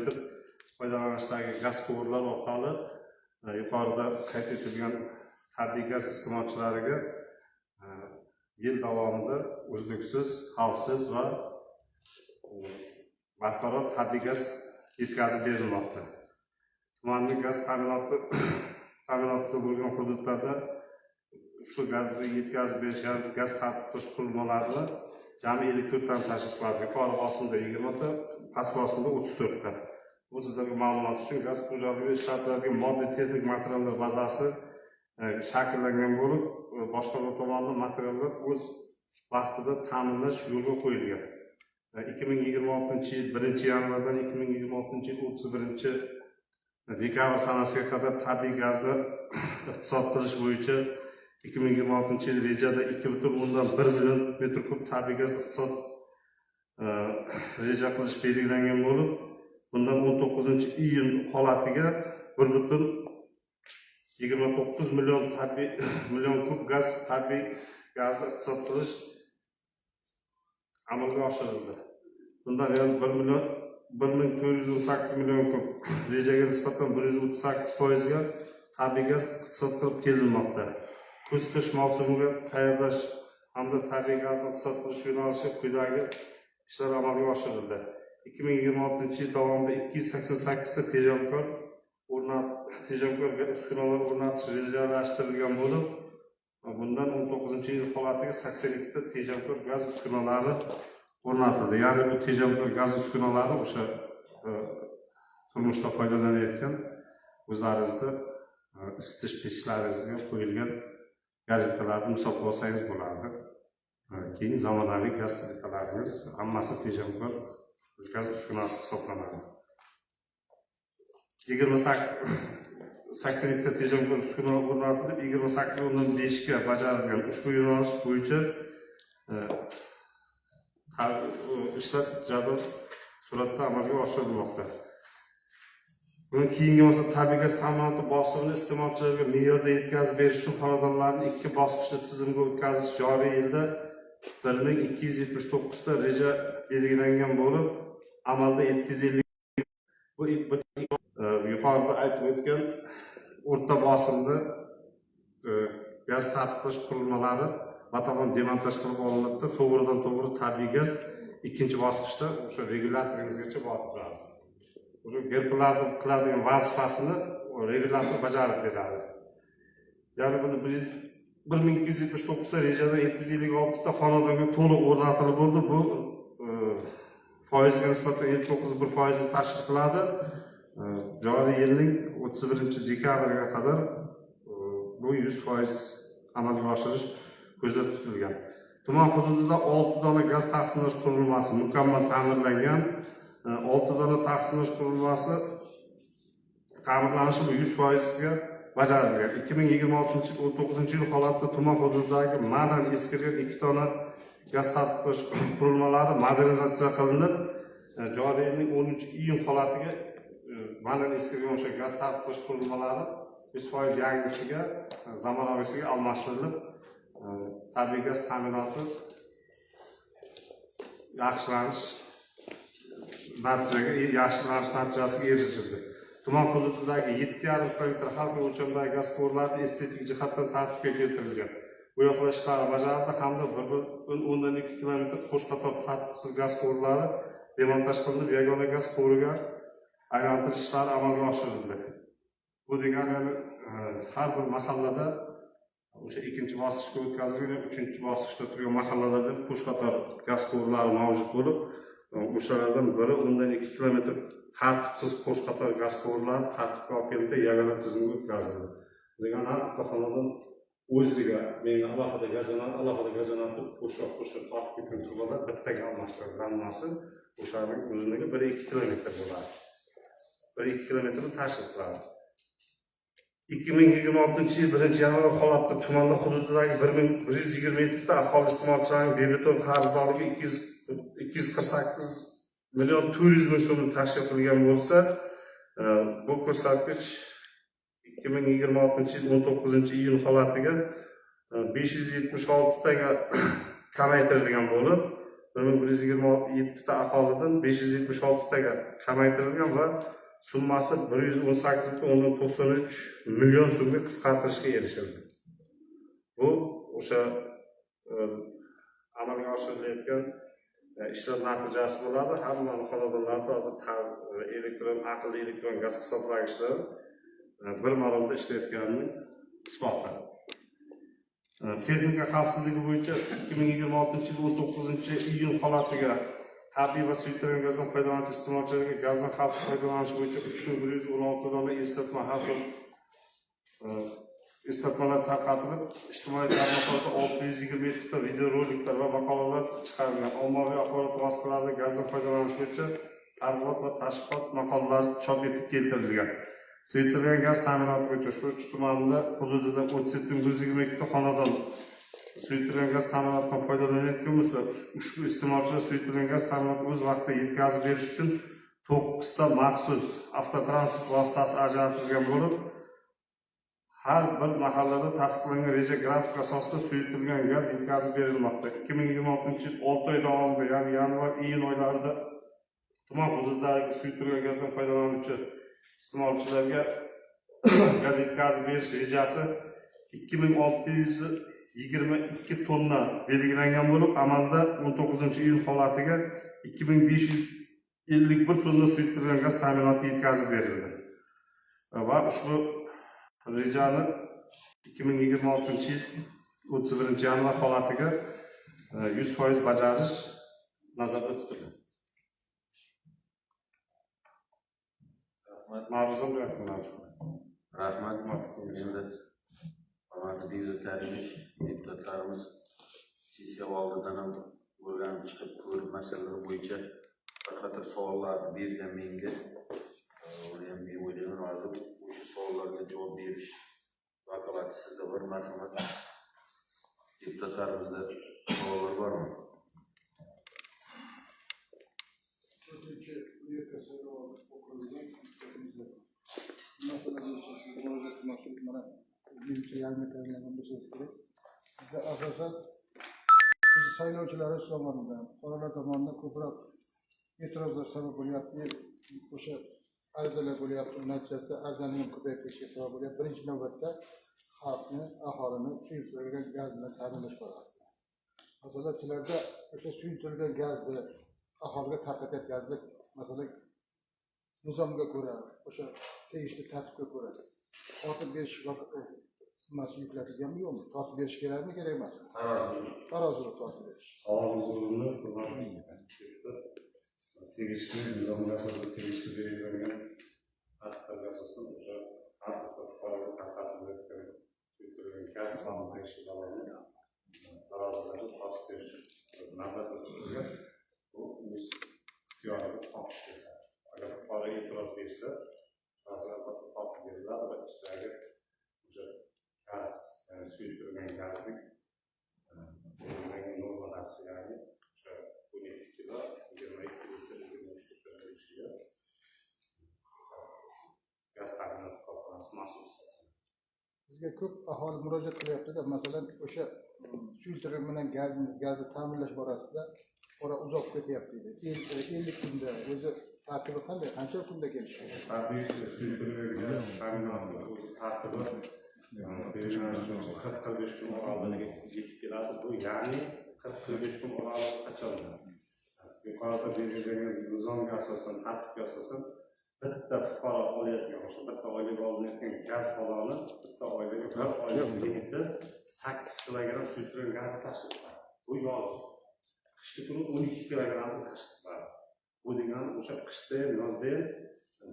foydalanishdagi gaz quvurlar orqali yuqorida qayd etilgan tabiiy gaz iste'molchilariga yil davomida uzluksiz, xavfsiz va barqaror tabiiy gaz yetkazib berilmoqda. Tumanning gaz ta'minotida bo'lgan hududlarda ushbu gazni yetkazib berish, ya'ni gaz ta'minlash qurilmalarini jami 54 tani tashkil qiladi. Yuqori bosimda 20 ta, past bosimda 34 ta. Bu sizlarga ma'lumot uchun gaz xo'jaligi ishlatiladigan moddiy texnik materiallar bazasi shakllangan bo'lib, boshqarma tomonidan materiallar o'z vaqtida ta'minlash yo'lga qo'yilgan. 2026-yil 1-yanvardan 2026-yil 31-dekabr sanasiga qadar tabiiy gazni iqtisod qilish bo'yicha 2026-yil rejada 2,1 million metr kub tabiiy gaz iqtisod reja qilish belgilangan bo'lib, bundan 19-iyun holatiga 1,29 million kub tabiiy gazni iqtisod qilish amalga oshirildi. Bundan yana 1,418 million kub rejaga nisbatan 138% ga tabiiy gaz iqtisod qilib kelinmoqda. Kuz-qish mavsumiga tayyorlash hamda tabiiy gazni iqtisod qilish yo'nalishi quyidagi ishlar amalga oshirildi. 2026-yil davomida 288 ta tejamkor uskunalar o'rnatish rejalashtirilgan bo'lib, bundan 19-yil holatiga 82 ta tejamkor gaz uskunalari o'rnatildi. Ya'ni bu tejamkor gaz uskunalari o'sha turmushda foydalanayotgan o'zlaringizda isitish pechlaringizga qo'yilgan garitalarni hisobga olsangiz bo'lardi. Keyin zamonaviy gaz plitalaringiz hammasi tejamkor gaz uskunasi hisoblanadi. 82 ta tejamkor uskuna o'rnatilib, 28,5 ga bajarilgan. Ushbu yo'nalish bo'yicha ishlar jadal suratda amalga oshirilmoqda. Bundan keyingi bo'lsa tabiiy gaz ta'minoti bosimini iste'molchilarga me'yorda yetkazib berish uchun xonadonlarni 2 bosqichli tizimga o'tkazish joriy yilda 1279 ta reja belgilangan bo'lib, amalda 750 bu yuqorida aytib o'tgan o'rta bosimli gaz ta'minlash qurilmalari batamom demontaj qilib olinibdi. To'g'ridan to'g'ri tabiiy gaz ikkinchi bosqichda o'sha regulyatoringizgacha borib turadi. O'sha gerplarni qiladigan vazifasini regulyator bajarib beradi. Ya'ni buni 1279 ta rejada 756 ta xonadonga to'liq o'rnatilib bo'ldi. Bu foizga nisbatan 59% tashkil qiladi. Joriy yilning 31-dekabriga qadar bu 100% amalga oshirish ko'zda tutilgan. Tuman hududida 6 dona gaz taqsimlash qurilmasi mukammal ta'mirlangan. 6 dona taqsimlash qurilmasi ta'mirlanishi bu 100% ga bajarilgan. 2026-19 yil holatda tuman hududidagi ma'nan eskirgan 2 dona gaz ta'minlash qurilmalari modernizatsiya qilinib, joriy yilning 10-iyun holatiga ma'nan eskirgan o'sha gaz ta'minlash qurilmalari 100% yangisiga, zamonaviysiga almashtirilib, tabiiy gaz ta'minoti yaxshilanish natijasiga erishildi. Tuman hududidagi 7,5 kilometr xalq o'lchamdagi gaz quvurlari estetik jihatdan tartibga keltirilgan. Bu yoqlash ishlari bajarildi hamda 1,2 kilometr qo'shqator tartibsiz gaz quvurlari demontaj qilinib, yagona gaz quvuriga aylantirish ishlari amalga oshirildi. Bu degani har bir mahallada o'sha ikkinchi bosqichga o'tkazilgan, uchinchi bosqichda turgan mahallalarda qo'shqator gaz quvurlari mavjud bo'lib, o'shalardan biri 10-2 kilometr tartibsiz qo'shqator gaz quvurlari tartibga olib keldi, yagona tizimga o'tkazildi. Degan har bitta xonadon o'ziga menga alohida gazonatni qo'shib tortib ketgan turbalar bittaga almashtirilganmasi o'shaning uzunligi 1-2 kilometr bo'ladi. 1-2 kilometrni tashkil qiladi. 2026 yil 1-yanvar holatda tumanda hududidagi 1127 ta aholi iste'molchilarining debitor qarzdorligi 248 million 400 ming so'mni tashkil qilgan bo'lsa, bu ko'rsatkich 2026 yil 19 iyun holatiga 576 taga kamaytirilgan bo'lib, 1127 ta aholidan 576 taga kamaytirilgan va summasi 118,93 million so'mga qisqartirishga erishildi. Bu o'sha amalga oshirilayotgan ishlar natijasi bo'ladi. Hamma xonadonlarda hozir aqlli elektron gaz hisoblagichlar bir maromda ishlayotganini isbotladi. Texnika xavfsizligi bo'yicha 2026 yil 19 iyun holatiga tabiiy va suyultirilgan gazdan foydalanuvchi iste'molchilarga gazdan xavfsiz foydalanish bo'yicha 3116 dona eslatma har xil eslatmalar tarqatilib, ijtimoiy tarmoqlarda 627 ta videoroliklar va maqolalar chiqarilgan. Ommaviy axborot vositalarida gazdan foydalanish bo'yicha targ'ibot va tashviqot maqolalari chop etib keltirilgan. Suyultirilgan gaz ta'minoti bo'yicha shu tumanida hududida 37,122 ta xonadon suyultirilgan gaz ta'minotidan foydalanayotgan bo'lsa, ushbu iste'molchilar suyultirilgan gaz ta'minotini o'z vaqtida yetkazib berish uchun 9 ta maxsus avtotransport vositasi ajratilgan bo'lib, har bir mahallada tasdiqlangan reja grafik asosida suyultirilgan gaz yetkazib berilmoqda. 2026 yil 6 oy davomida, ya'ni yanvar-iyun oylarida tuman hududidagi suyultirilgan gazdan foydalanuvchi iste'molchilarga gaz yetkazib berish rejasi 2622 tonna belgilangan bo'lib, amalda 19-iyun holatiga 2551 tonna suyultirilgan gaz ta'minoti yetkazib berildi. Va ushbu rejani 2026 yil 31-yanvar holatiga 100% bajarish nazarda tutilgan. Ma'ruzam
Rahmat. Endi hurmatli bezaklarimiz, deputatlarimiz sessiya oldidan ham o'rganib chiqib ko'rib masalalar bo'yicha bir qator savollar bergan menga. Uni ham men o'ylayman hozir o'sha savollarga javob berish vakolati sizda bor. Marhamat deputatlarimizda Savollar bormi?
Asosan biz saylovchilar tomonidan, fuqarolar tomonidan ko'proq e'tirozlar sabab bo'lyapti. O'sha arizalar bo'lyapti, natijasida arizaning ko'payib ketishiga sabab bo'lyapti. Birinchi navbatda xalqni, aholini suyultirilgan gaz bilan ta'minlash borasida. Masalan, sizlarda o'sha suyultirilgan gazni aholiga tarqatayotganlik, masalan, nizomga ko'ra, o'sha tegishli tartibga ko'ra tortib berish mas'ul yuklatilganmi yo'qmi? Tortib berish kerakmi, kerak emasmi? Taroziga tortib berish.
Savolingiz o'rinli, tegishli nizomga asosan tegishli belgilangan tartiblarga asosan o'sha har bir fuqaroga tarqatilayotgan suyultirilgan gaz va maishiy balolarni tarozilarda tortib berish nazarda tutilgan. Bu o'z ixtiyoriga topish kerak. Agar fuqaro e'tiroz bersa, tarozilarda tortib beriladi va ichidagi o'sha gaz, suyultirilgan gazning belgilangan normalasi, ya'ni o'sha 12 kilo, 22 litr, 23 litr bo'lishiga gaz ta'minoti korxonasi mas'ul hisoblanadi.
Bizga ko'p aholi murojaat qilyapti-da, masalan, o'sha suyultirilgan gazni ta'minlash borasida ora uzoq ketyapti deydi. 50 kunda o'zi tartibi qanday? Qancha kunda kelishi kerak?
Tabiiy suyultirilgan gaz ta'minoti o'z tartibi belgilanishcha 40-45 kun oralig'iga yetib keladi. Bu ya'ni 40-45 kun oralig'i qachondan? Yuqorida belgilangan nizomga asosan, tartibga asosan bitta fuqaro olayotgan, o'sha bitta oilaga olinayotgan gaz baloni bitta oilaga bir oylik limitda 8 kilogramm suyultirilgan gaz tashkil qiladi. Bu yoz. Qishki kuni 12 kilogramm tashkil qiladi. Bu degani o'sha qishda ham, yozda ham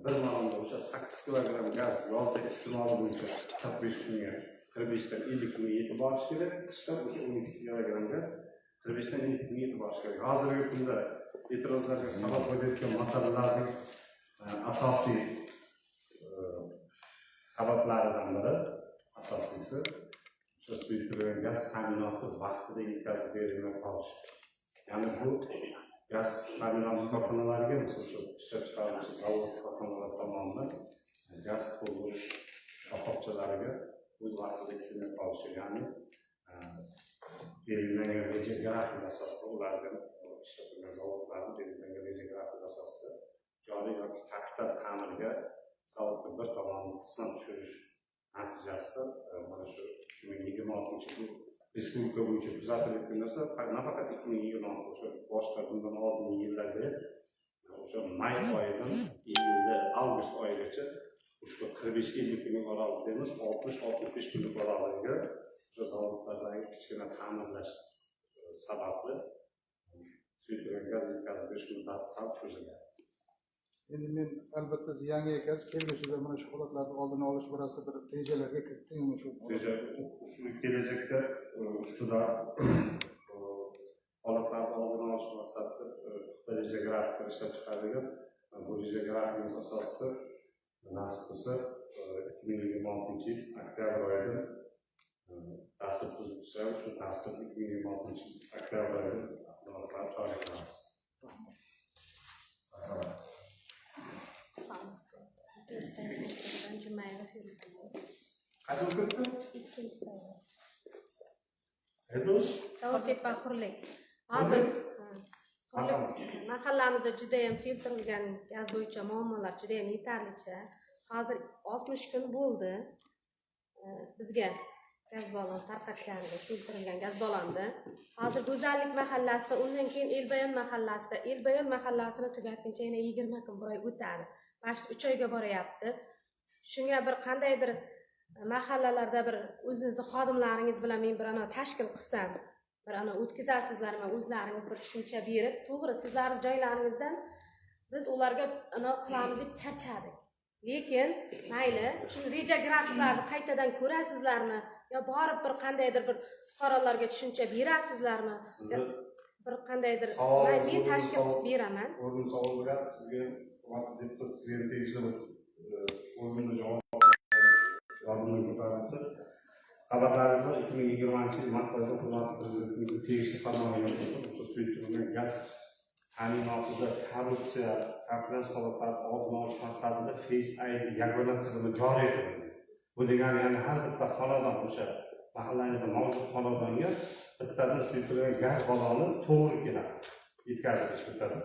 bir maromda o'sha 8 kilogramm gaz yozda iste'moli bo'yicha 45 kunga 45 dan 50 kunga yetib borish kerak. Qishda o'sha 12 kilogramm gaz 45 dan 50 kunga yetib borish kerak. Hozirgi kunda e'tirozlarga sabab bo'layotgan masalalarning asosiy sabablaridan biri, asosiysi o'sha suyultirilgan gaz ta'minoti vaqtida yetkazib berilmay qolishi. Ya'ni bu gaz ta'minoti korxonalariga, o'sha ishlab chiqaruvchi zavod korxonalar tomonidan gaz quvurish shoxobchalariga o'z vaqtida kelmay qolishi, ya'ni belgilangan reja grafik asosida ularga ishlatilgan zavodlarni belgilangan reja grafik asosida joriy yoki kapital ta'mirga zavodni bir tomonini qisman tushirish natijasida mana shu 2026 yil respublika bo'yicha kuzatilayotgan narsa nafaqat 2026 o'sha boshqa bundan oldingi yillarda o'sha may oyidan iyulda avgust oyigacha ushbu 45-50 kunlik oralig'da emas 60-65 kunlik oralig'iga o'sha zavodlardagi kichkina ta'mirlash sababli suyultirilgan gaz yetkazib berish muddati sal cho'zilgan.
Endi men albatta yangi ekansiz, kelgusida mana shu holatlarni oldini olish borasida bir rejalarga kiritdingmi shu?
Kelajakda ustida holatlarni oldini olish maqsadida reja grafiklar ishlab chiqarilgan. Bu reja grafikimiz asosida nasib qilsa 2026 yil oktyabr oyida dastur tuzib tushsa, shu dastur 2026 yil oktyabr oyida joriy qilamiz. Qachon kirdi?
Savoltepa Hurlik. Hozir mahallamizda juda ham suyultirilgan gaz bo'yicha muammolar juda ham yetarlicha. Hozir 60 kun bo'ldi. Bizga gaz balon tarqatganida, suyultirilgan gaz balonni. Hozir Go'zallik mahallasida, undan keyin Elbayon mahallasini tugatguncha yana 20 kun bir oy o'tadi. Past 3 oyga boryapti. Shunga bir qandaydir mahallalarda bir o'zingizni xodimlaringiz bilan men bir ana tashkil qilsam, bir ana o'tkazasizlarmi, o'zlaringiz bir tushuncha berib, to'g'ri sizlarning joylaringizdan biz ularga ana qilamiz deb charchadik. Lekin mayli, shu reja grafiklarni qaytadan ko'rasizlarmi yo borib bir qandaydir bir fuqarolarga tushuncha berasizlarmi? Bir qandaydir men tashkil qilib beraman.
O'rin savol bilan sizga deputat sizga tegishli o'rinda javob yordamini ko'taradi. xabarlaringiz bor, 2020-yil mart oyida hurmatli prezidentimizning tegishli farmoniga asosan o'sha suyultirilgan gaz ta'minotida korrupsiya, konkurens holatlari oldini olish maqsadida Face ID yagona tizimi joriy etildi. Bu degani ya'ni har bitta xonadon o'sha mahallangizda mavjud xonadonga bittadan suyultirilgan gaz balloni to'g'ri keladi, yetkazilish bitadi.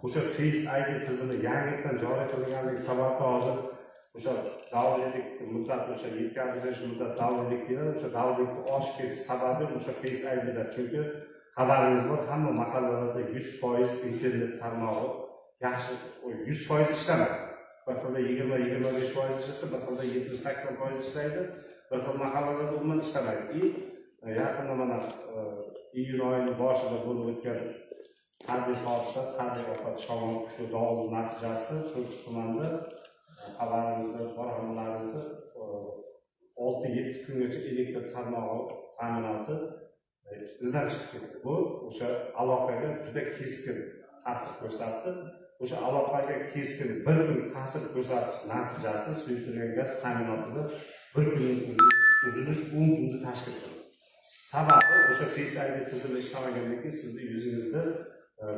O'sha Face ID tizimi yangidan joriy qilinganligi sababli hozir o'sha davriylik muddati o'sha yetkazib berish muddati davriylik deyiladi. O'sha davriylikni oshib ketish sababi o'sha Face ID'da. Chunki xabaringiz bor, hamma mahallalarda 100% internet tarmog'i yaxshi 100% ishlamaydi. Bir xilda 20-25% ishlasa, bir xilda 70-80% ishlaydi. Bir xil mahallalarda umuman ishlamaydi. Yaqinda mana iyun oyining boshida bo'lib o'tgan harbiy hodisa, harbiy ofat shovqin kuchli dovul natijasida Cho'lchi tumanida xabaringizda bor, hammalaringizda 6-7 kungacha elektr tarmog'i ta'minoti izdan chiqib ketdi. Bu o'sha aloqaga juda keskin ta'sir ko'rsatdi. O'sha aloqaga keskin bir kun ta'sir ko'rsatish natijasi suyultirilgan gaz ta'minotida bir kunlik uzilish 10 kunni tashkil qildi. Sababi o'sha Face ID tizimi ishlamagandan keyin sizni yuzingizda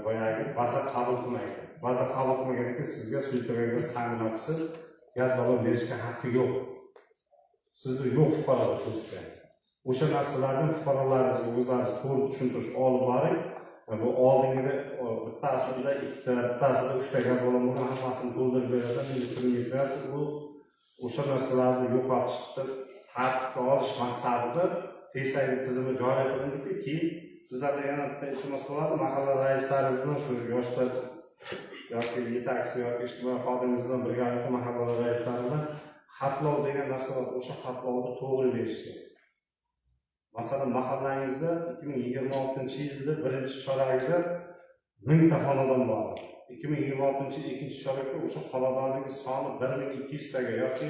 boyagi baza qabul qilmaydi. Baza qabul qilmagandan keyin sizga suyultirilgan gaz ta'minotchisi gaz ballon berishga haqqi yo'q. Sizda yo'q fuqarolar to'g'risida. O'sha narsalarni fuqarolaringizga o'zlaringiz to'g'ri tushuntirish olib boring. Bu oldingi bittasida 2 ta, bittasida 3 ta gaz ballon bo'lgan, hammasini to'ldirib berasan, endi pul yetmayapti. Bu o'sha narsalarni yo'qotishni tartibga olish maqsadida Face ID tizimi joriy qilindiki, keyin sizlarda yana bitta iltimos bo'ladi, mahalla raislaringiz bilan shu yoshlar yoki yetakchi yoki ijtimoiy xodimimiz bilan birgalikda mahalla raislari bilan xatlov degan narsa bor. O'sha xatlovni to'g'ri berish kerak. Masalan, mahallangizda 2026-yilda birinchi chorakda 1000 ta xonadon bor. 2026-yil ikkinchi chorakda o'sha xonadonning soni 1200 taga yoki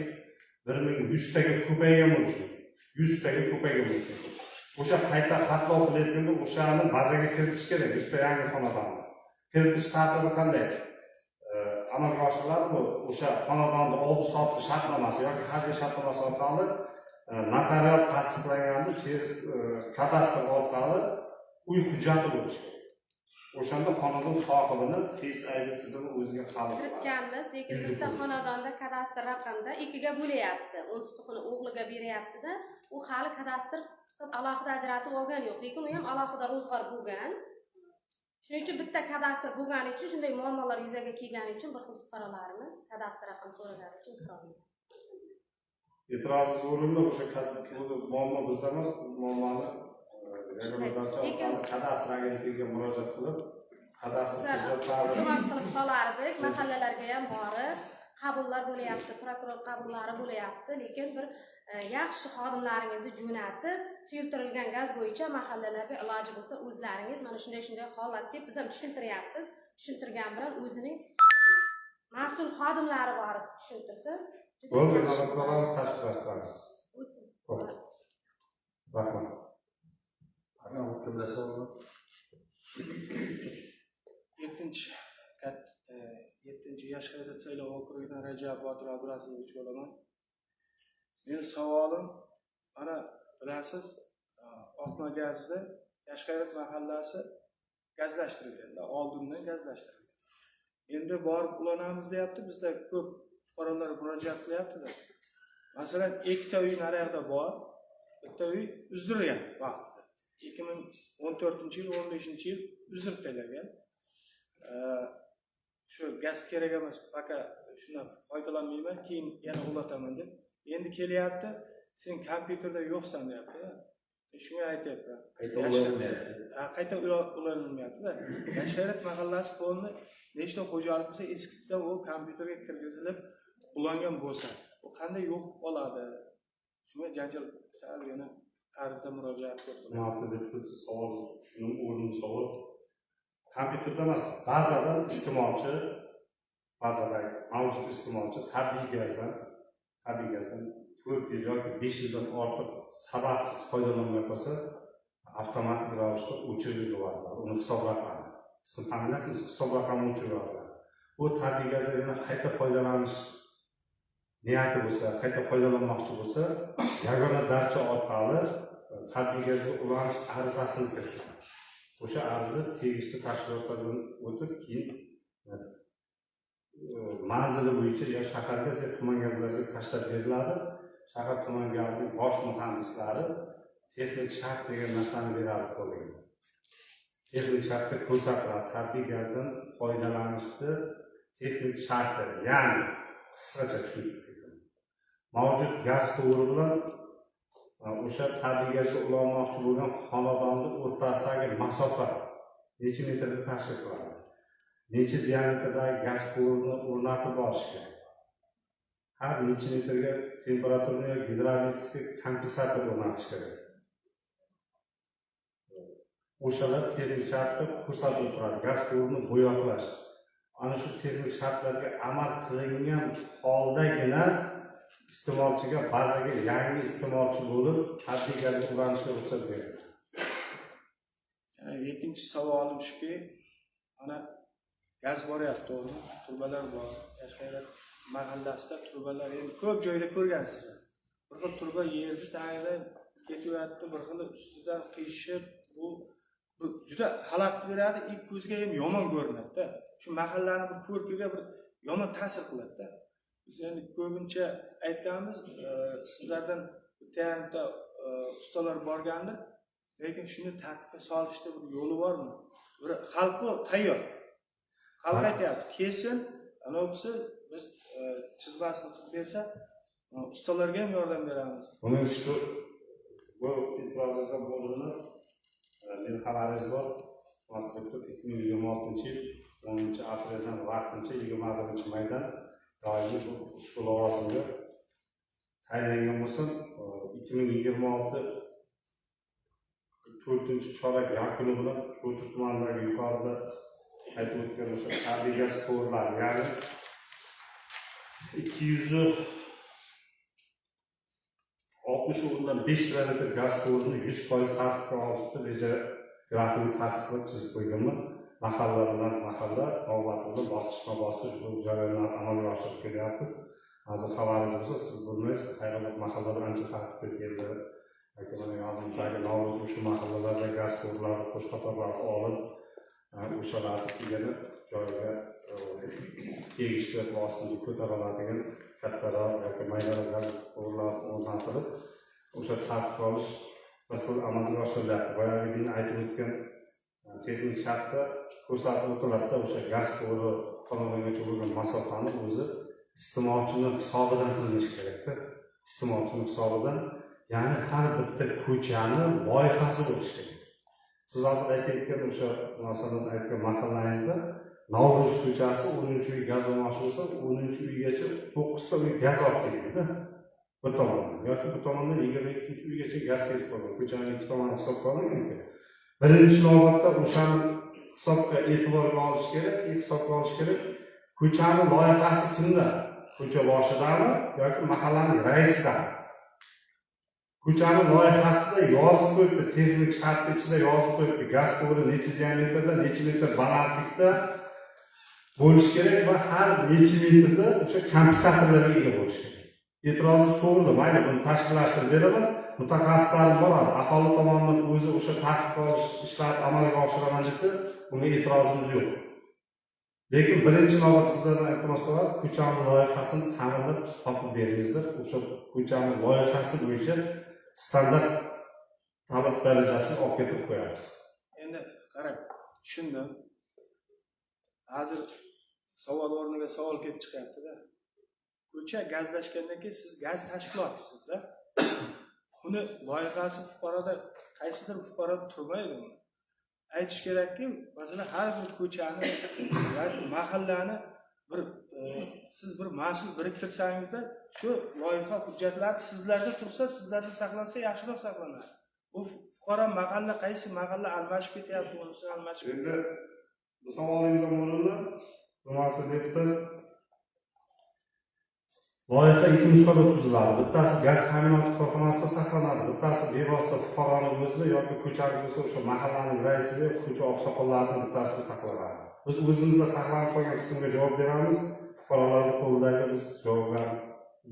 1100 taga ko'paygan bo'lishi mumkin. 100 taga ko'paygan bo'lishi mumkin. O'sha qayta xatlov qilayotganda o'shani bazaga kiritish kerak, 100 ta yangi xonadonni. Kiritish tartibi qanday? Amalga oshiriladi bu o'sha xonadonni oldi-sotdi shartnomasi yoki harbiy shartnomasi orqali notarial tasdiqlanganda через kadastr orqali uy hujjati bo'lishi kerak. O'shanda xonadon sohibini Face ID tizimi o'ziga qabul qiladi.
Kiritganmiz, lekin bitta xonadonda kadastr raqamda ikkiga bo'layapti. 10 o'g'liga beryapti-da, u hali kadastr alohida ajratib olgan yo'q, lekin u ham alohida ro'zg'or bo'lgan. Shuning uchun bitta kadastr bo'lgani uchun shunday muammolar yuzaga kelgani uchun bir xil fuqarolarimiz kadastr raqam so'ragani uchun kirolmaydi.
E'tirozingiz o'rinli, o'sha muammo bizda emas, muammoni kadastr agentligiga murojaat qilib, kadastr hujjatlarini
iltimos qilib qolardik, mahallalarga ham borib, qabullar bo'lyapti, prokuror qabullari bo'lyapti, lekin bir yaxshi xodimlaringizni jo'natib, suyultirilgan gaz bo'yicha mahallalarga iloji bo'lsa o'zlaringiz mana shunday holat deb biz ham tushuntiryapmiz. Tushuntirgan bilan o'zining mas'ul xodimlari borib tushuntirsa,
bo'ldi, nazoratlarimiz tashkillashtiramiz. Rahmat.
Ana o'ttimda savol. 7-yosh hayrat saylov okrugidan Rajab Botir Abdurazimovich bo'laman. Men savolim, ana bilasiz, Oqma gazda Yashqayrat mahallasi gazlashtirilgan, oldindan gazlashtirilgan. Endi borib ulanamiz deyapti, bizda ko'p fuqarolar murojaat qilyapti-da. Masalan, 2 ta uy naryoqda bor, bitta uy uzdirilgan vaqtida. 2014-yil, 15-yil uzdirib qo'yilgan. Shu gaz kerak emas, faqat shundan foydalanmayman, keyin yana ulataman deb. Endi kelyapti, sen kompyuterda yo'qsan deyapti. Shunga aytyapman. Qayta ulanmayapti-da. Yashqayrat mahallasi polni nechta xo'jalik bo'lsa, eskidan u kompyuterga kirgizilib ulangan bo'lsa, bu qanday yo'q qoladi? Shunga janjal sal yana arzda murojaat qildim.
Ma'lum deb savol tushundim, o'rinli savol. Kompyuterda emas, bazadan iste'molchi, bazadagi mavjud iste'molchi tabiiy gazdan 4 yil yoki 5 yildan ortiq sababsiz foydalanmay qolsa, avtomatik ravishda o'chirib yuboriladi. Uni hisob raqami, ism familiyasi, hisob raqamini o'chirib yuboriladi. Bu tabiiy gazdan yana qayta foydalanish niyati bo'lsa, qayta foydalanmoqchi bo'lsa, yagona darcha orqali tabiiy gazga ulanish arizasini kiritgan. O'sha ariza tegishli tashkilotlardan o'tib, keyin manzili bo'yicha yo shahar gaz yo tuman gazlarga tashlab beriladi. Shahar tuman gazining bosh muhandislari texnik shart degan narsani beradi qo'lga. Texnik shartda ko'rsatiladi, tabiiy gazdan foydalanishni texnik sharti, ya'ni qisqacha tushuntirib mavjud gaz quvuri bilan o'sha tabiiy gazga ulanmoqchi bo'lgan xonadonni o'rtasidagi masofa necha metrda tashkil qiladi, necha diametrdagi gaz quvurini o'rnatib borish kerak, har necha metrga temperaturani gidrolitskiy kompensator o'rnatish kerak. O'shalar texnik shartda ko'rsatilib turadi. Gaz quvurini bo'yoqlash. Ana shu texnik shartlarga amal qilingan holdagina iste'molchiga bazaga yangi iste'molchi bo'lib, tabiiy gazga ulanishga ruxsat beriladi.
Ikkinchi savolim shuki, ana gaz boryapti, to'g'rimi? Turbalar bor. Yashqayrat mahallasida turbalar endi ko'p joyda ko'rgansizlar. Bir xil turba yerni tagida ketyapti, bir xil ustidan qiyshib, bu juda xalaqit beradi, ilk ko'zga ham yomon ko'rinadi-da. Shu mahallani bir ko'rkiga bir yomon ta'sir qiladi-da. Biz endi ko'pincha aytganmiz, sizlardan bitta ustalar borganda, lekin shuni tartibga solishda bir yo'li bormi? Bir xalqi tayyor. Xalq aytyapti, kesin, anavisi biz chizmasini qilib bersa, ustalarga ham yordam beramiz.
Buni shu bu procesdan bo'linib, meni xabaringiz bor. 2026-yil 10-apreldan vaqtincha 21-maydan doimiy ushbu lavozimga tayinlangan bo'lsin. 2026 4-chorak yakuni bilan Sho'rchi tumanidagi yuqorida aytib o'tgan o'sha tabiiy gaz quvurlari, ya'ni 260 o'rnidan 5 kilometr gaz quvurini 100% tartibga olishni reja grafini tasdiqlab chizib qo'yganman. Mahalla bilan mahalla navbatida bosqichma-bosqich bu jarayonlarni amalga oshirib kelyapmiz. Hozir xabaringiz bo'lsa, siz bilmaysiz, hayronlik mahallalar ancha tartibga keldi. Yoki mana yonimizdagi Navro'z shu mahallalarda gaz quvurlari qo'shqatorlarni olib, o'shalarni yana joyiga tegishli vositaga ko'tariladigan kattaroq yoki maydaroq gaz quvurlari o'rnatilib, o'sha tartibga olish bir xil amalga oshirilyapti. Boyagi aytib o'tgan texnik shartda ko'rsatib o'tiladi-da, o'sha gaz quvuri xonadongacha bo'lgan masofani o'zi iste'molchining hisobidan qilinishi kerak-da. Iste'molchining hisobidan, ya'ni har bitta ko'chani loyihasi bo'lishi kerak. Siz hozir aytayotgan o'sha masalan aytgan mahallangizda Navro'z ko'chasi 10-uy gaz olmoqchi bo'lsa, 10-uygacha 9 ta uy gaz olib keladi-da. Bir tomondan yoki bu tomondan 22-uygacha gaz kelib qolgan. Ko'chaning ikki tomoni hisobga olinishi mumkin. Birinchi navbatda o'shani hisobga e'tiborga olish kerak, hisobga olish kerak. Ko'chani loyihasi kimda? Ko'cha boshidami yoki mahallaning raisidami? Ko'chani loyihasida yozib qo'yibdi, texnik shart ichida yozib qo'yibdi, gaz quvuri necha diametrda, necha metr balandlikda bo'lishi kerak va har necha metrda o'sha kompensatorlarga ega bo'lishi kerak. E'tirozingiz to'g'ri, mayli buni tashkillashtirib beraman, mutaxassislar boradi, aholi tomonidan o'zi o'sha tartibga olish ishlarini amalga oshiraman desa, bunga e'tirozimiz yo'q. Lekin birinchi navbatda sizlardan iltimos qilaman, ko'chani loyihasini ta'minlab topib beringizlar. O'sha ko'chani loyihasi bo'yicha standart talab darajasini olib ketib qo'yamiz.
Endi qarang, tushundim. Hozir savol o'rniga savol kelib chiqyapti-da. Ko'cha gazlashgandan keyin siz gaz tashkilotisizda. Buni loyihasi fuqaroda qaysidir fuqaroda turmaydi. Aytish kerakki, masalan, har bir ko'chani yoki mahallani bir siz bir mas'ul biriktirsangizda, shu loyiha hujjatlari sizlarda tursa, sizlarda saqlansa yaxshiroq saqlanadi. Bu fuqaro mahalla qaysi mahalla almashib ketyapti, unisi almashib.
Endi bu savolingiz o'rinli. Hurmatli deputat, loyiha ikki nusxada tuziladi. Bittasi gaz ta'minoti korxonasida saqlanadi, bittasi bevosita fuqaroning o'zida yoki ko'chalik bo'lsa o'sha mahallaning raisida, ko'cha oqsoqollarining bittasida saqlanadi. Biz o'zimizda saqlanib qolgan qismga javob beramiz. Fuqarolarning qo'lidagi biz javoblarni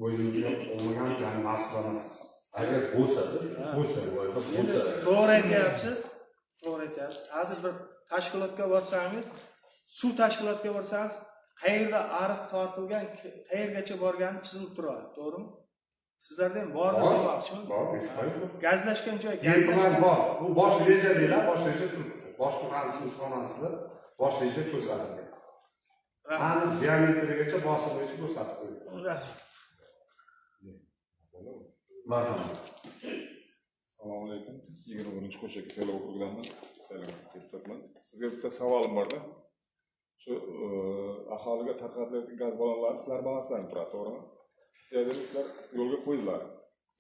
bo'ynimizga olmaganmiz, ya'ni mas'ul emasmiz.
Agar bo'lsa-da, bo'lsa, bo'lsa.
To'g'ri aytyapsiz. To'g'ri aytyapsiz. Hozir bir tashkilotga borsangiz, suv tashkilotiga borsangiz, qayerda ariq tortilgan, qayergacha borgani chizilib turadi, to'g'rimi? Sizlarda ham bormi demoqchiman.
Bor, 100%
Gazlashgan joy,
gazlashgan bor. Bu bosh reja deyiladi, bosh reja turibdi. Bosh muhandislik xonasida bosh reja ko'rsatilgan. Aniq diametrigacha bosimigacha ko'rsatib qo'yilgan.
Marhamat.
Assalomu alaykum. 21-qo'shak saylov okrugidan deputatman. Sizga bitta savolim borda. Shu aholiga tarqatilayotgan gaz ballonlari sizlar balanslarini turadi, to'g'rimi? Sizlar yo'lga qo'ydilar.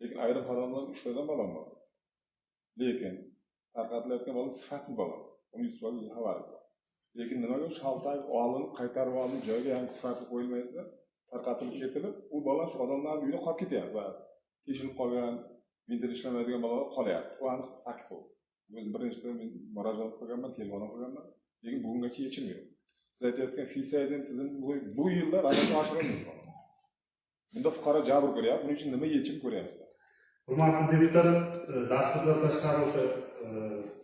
Lekin ayrim xonadonlar 3 tadan ballon bor. Lekin tarqatilayotgan ballon sifatsiz ballon. Uni 100% xabaringiz bor. Lekin nimaga shaltak olinib, qaytarib olinib, joyga ham sifatli qo'yilmaydi? Tarqatilib ketilib, u ballon shu odamlarning uyida qolib ketyapti va teshilib qolgan, vintel ishlamaydigan ballonlar qolyapti. Bu aniq fakt bu. Men birinchidan murojaat qilganman, telefon qilganman, lekin bugungacha yechilmayapti. Siz aytayotgan FISAIDning tizimi bu yillar amalga oshirilmayapti. Bunda fuqaro jabr ko'ryapti. Buning uchun nima yechim ko'ryapsizlar?
Hurmatli deputat, dasturdan tashqari o'sha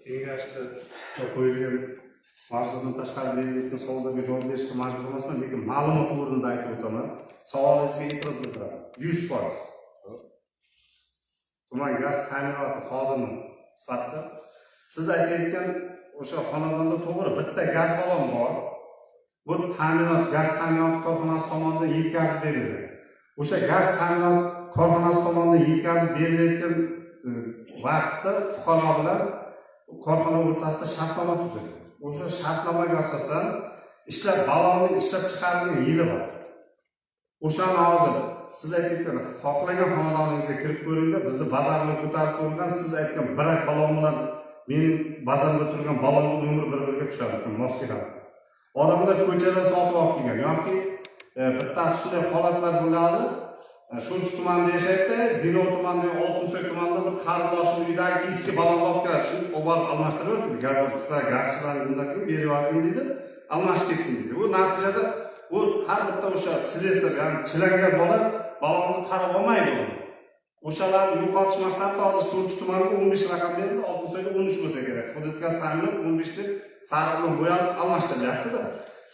kengashda qo'yilgan mavzudan tashqari berilgan savollarga javob berishga majbur emasman, lekin ma'lumot o'rnida aytib o'taman. Savolingizga e'tiroz bildiraman. 100%. Tuman gaz ta'minoti xodimi sifatida siz aytayotgan o'sha xonadonda to'g'ri bitta gaz ballon bor. Bu ta'minot, gaz ta'minoti korxonasi tomonidan yetkazib berilgan. O'sha gaz ta'minot korxonasi tomonidan yetkazib berilayotgan vaqtda fuqaro bilan korxona o'rtasida shartnoma tuzilgan. O'sha shartnomaga asosan ballonni ishlab chiqarilgan yili bor. O'shani hozir siz aytgan xohlagan xonadoningizga kirib ko'ringda, bizni bazarni ko'tarib ko'rgan, siz aytgan birak ballon bilan mening bazamda turgan ballonning umri bir-biriga tushadi, mos keladi. Odamlar ko'chadan sotib olib kelgan yoki bittasi shunday holatlar bo'ladi. Shuncha tumanda yashaydi, Dinov tumanida, Oltinsoy tumanida bir qarindoshning uyidagi eski ballonni olib keladi. Shuni oborib almashtirib o'tdi. Gaz qilsa, gazchilarni bunday qilib berib yuboring deydi. Almashib ketsin deydi. Bu natijada bu har bitta o'sha sileslar, ya'ni chilangar bola ballonni qarab olmaydi. O'shalarni yo'qotish maqsadida hozir Shuncha tumaniga 15 raqam berildi, Oltinsoyga 13 bo'lsa kerak. Hudud gaz ta'minot 15 deb sariq bilan bo'yalib almashtirilyapti-da.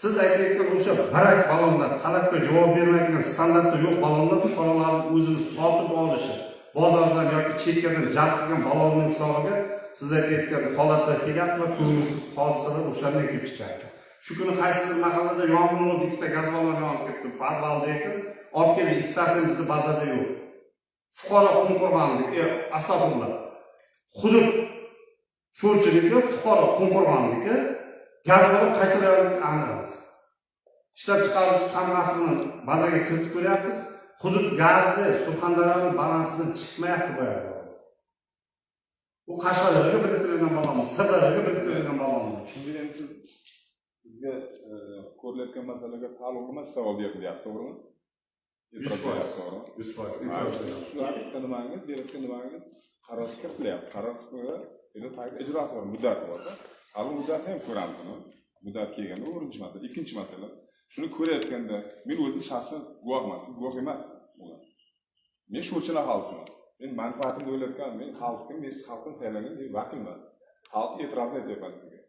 Siz aytayotgan o'sha barak ballonlar, talabga javob bermaydigan standartda yo'q ballonlar fuqarolarning o'zini sotib olishi, bozordan yoki chekkadan jalb qilgan ballonning hisobiga siz aytayotgan holatlar kelyapti va ko'ngilsiz hodisalar o'shandan kelib chiqyapti. Shu kuni qaysidir mahallada yong'in bo'ldi, ikkita gaz ballon yonib ketdi, podvalda ekan, olib keldik, ikkitasi bizning bazada yo'q. Fuqaro Qumqurg'onlik, astag'firullah. Hudud sho'rchiligi, fuqaro Qumqurg'onligi gaz ballon qaysi rayonlikka aniqmiz. Ishlab chiqaruvchi tamg'asini bazaga kiritib ko'ryapmiz. Hudud gazni Surxondaryoning balansidan chiqmayapti bu yerda. Bu Qashqadaryoga biriktirilgan ballon, Sirdaryoga biriktirilgan ballon.
Shunday endi siz bizga ko'rilayotgan masalaga taalluqli emas savol berilyapti, to'g'rimi?
100%.
Shular bitta nimangiz, berayotgan nimangiz qaror kiritilyapti. Qaror qismida endi ijrosi bor, muddati bor-da. Hali muddatni ham ko'ramiz buni. Muddat kelganda birinchi masala, ikkinchi masala. Shuni ko'rayotganda men o'zim shaxsan guvohman, siz guvoh emassiz buni. Men sho'rchilar xalqman. Men manfaatimni o'ylayotgan, men xalqni saylagan vakilman. Xalq e'tirozini aytyapman sizga.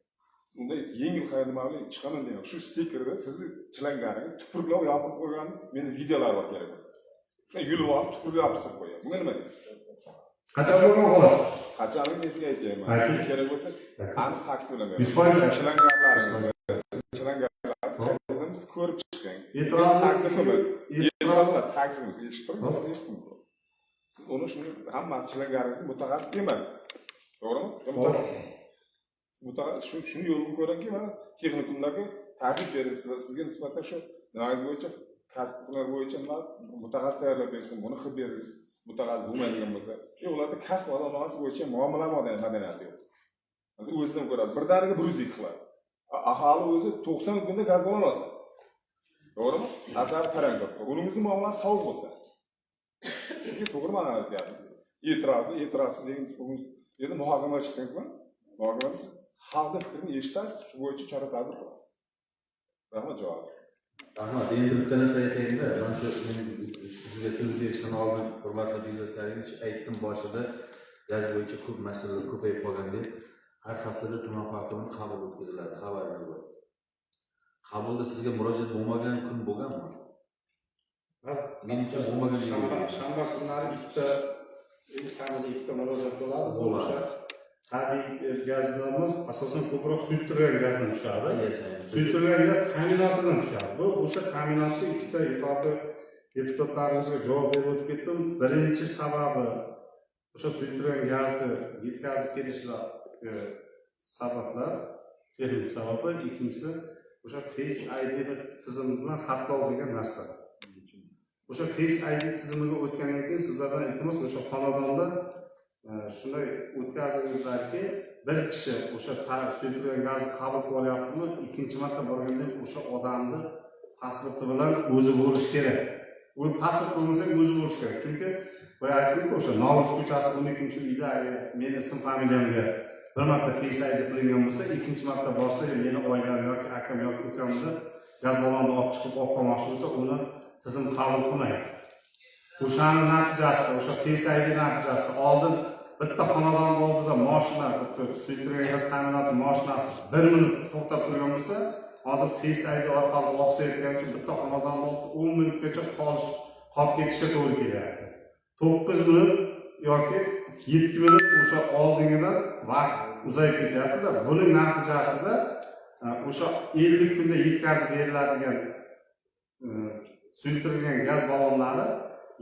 Unda yengil qayerda chiqaman degan. Shu stikerda sizni chilangaringiz tupurlab yopib qo'ygan meni videolar bor kerak bo'lsa. Shuni yulib olib tupurlab yopib qo'ygan. Bunga nima deysiz?
Qachon bo'lgan holat?
Qachonmi men sizga aytayman. Kerak bo'lsa aniq fakt bilan beraman.
100%
chilangarlaringizni chilangarlarni ko'rib chiqing. Taklifimiz, taklifimiz eshitdim. Siz uni shuni hammasi chilangaringizni mutaxassis emas. To'g'rimi? Mutaxassis. Siz shuni yo'lni ko'ranki, mana texnikumlarga taklif berasiz. Sizga nisbatan shu nimangiz bo'yicha, kasblar bo'yicha mutaxassis tayyorlab bersin, buni qilib bering. Mutaxassis bo'lmaydigan bo'lsa, ularda kasb olamasi bo'yicha muomala madaniyati yo'q. Masalan, o'zidan ko'radi, birdaniga 100 qiladi. Aholi o'zi 90 kunda gaz ballon olsa. To'g'rimi? Asar taranglar. Uningizning muomalasi sovuq bo'lsa. Sizga to'g'ri ma'noda aytyapmiz. E'tirozsiz degan endi muhokamaga chiqdingizmi? Muhokamada siz xalqning fikrini eshitasiz, shu bo'yicha chora-tadbir qilasiz. Rahmat javob.
Rahmat, endi bitta narsa aytayinda, mana shu sizga so'z berishdan oldin hurmatli bezaklaringiz aytdim boshida gaz bo'yicha ko'p masalalar ko'payib qolgan deb. Har haftada tuman hokimining qabul o'tkaziladi, xabaringiz bor. Qabulda sizga murojaat bo'lmagan kun bo'lganmi? Menimcha bo'lmagan
shanba kunlari ikkita murojaat bo'ladi. O'sha tabiiy gazlarimiz asosan ko'proq suyultirilgan gazdan tushadi. Suyultirilgan gaz ta'minotidan tushadi. Bu o'sha ta'minotni ikkita yuqori deputatlarimizga javob berib o'tib ketdim. Birinchi sababi o'sha suyultirilgan gazni yetkazib kelishlar sabablar, texnik sabablar. Ikkinchisi o'sha Face ID tizimi bilan xatlov degan narsa. O'sha Face ID tizimiga o'tgandan keyin sizlardan iltimos o'sha xonadonda shunday o'tkazingizlarki, bir kishi o'sha suyultirilgan gazni qabul qilyaptimi, ikkinchi marta borganda o'sha odamni pasporti bilan o'zi bo'lishi kerak. U pasport bo'lmasa o'zi bo'lishi kerak. Chunki boya aytdimku, o'sha Navro'z ko'chasi 12-uydagi meni ism familiyamga bir marta Face ID qilingan bo'lsa, ikkinchi marta borsa, meni oilam yoki akam yoki ukamni gaz ballonni olib chiqib olib qolmoqchi bo'lsa, uni tizim qabul qilmaydi. O'shaning natijasida, o'sha Face ID natijasida oldin bitta xonadon oldida mashina, suyultirilgan gaz ta'minoti mashinasi 1 minut to'xtab turgan bo'lsa, hozir Face ID orqali oqsayotgan uchun bitta xonadon oldida 10 minutgacha qolib ketishga to'g'ri kelyapti. 9 minut yoki 7 minut o'sha oldingidan vaqt uzayib ketyapti-da. Buning natijasida o'sha 50 kunda yetkazib beriladigan suyultirilgan gaz ballonlari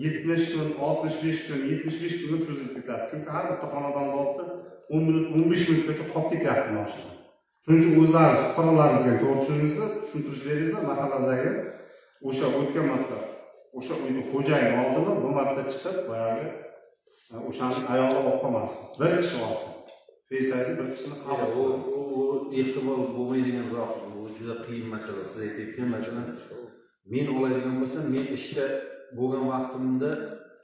70 kun, 65 kun, 75 kunga cho'zilib ketadi. Chunki har bitta xonadon oldida 10 minut, 15 minutgacha qolib ketyapti mashina. Shuning uchun o'zlaringiz fuqarolaringizga to'g'ri tushuntirish beringizlar, mahalladagi o'sha o'tgan marta o'sha uyni xo'jayini oldimi, bu marta chiqib boyagi o'shani ayoli olib qolmasin. Bir kishi olsin. Face ID bir kishini qabul qiladi.
U ehtimol bo'lmaydiganroq, bu juda qiyin masala. Siz aytayotgan masalan, men oladigan bo'lsam, men ishda bo'lgan vaqtimda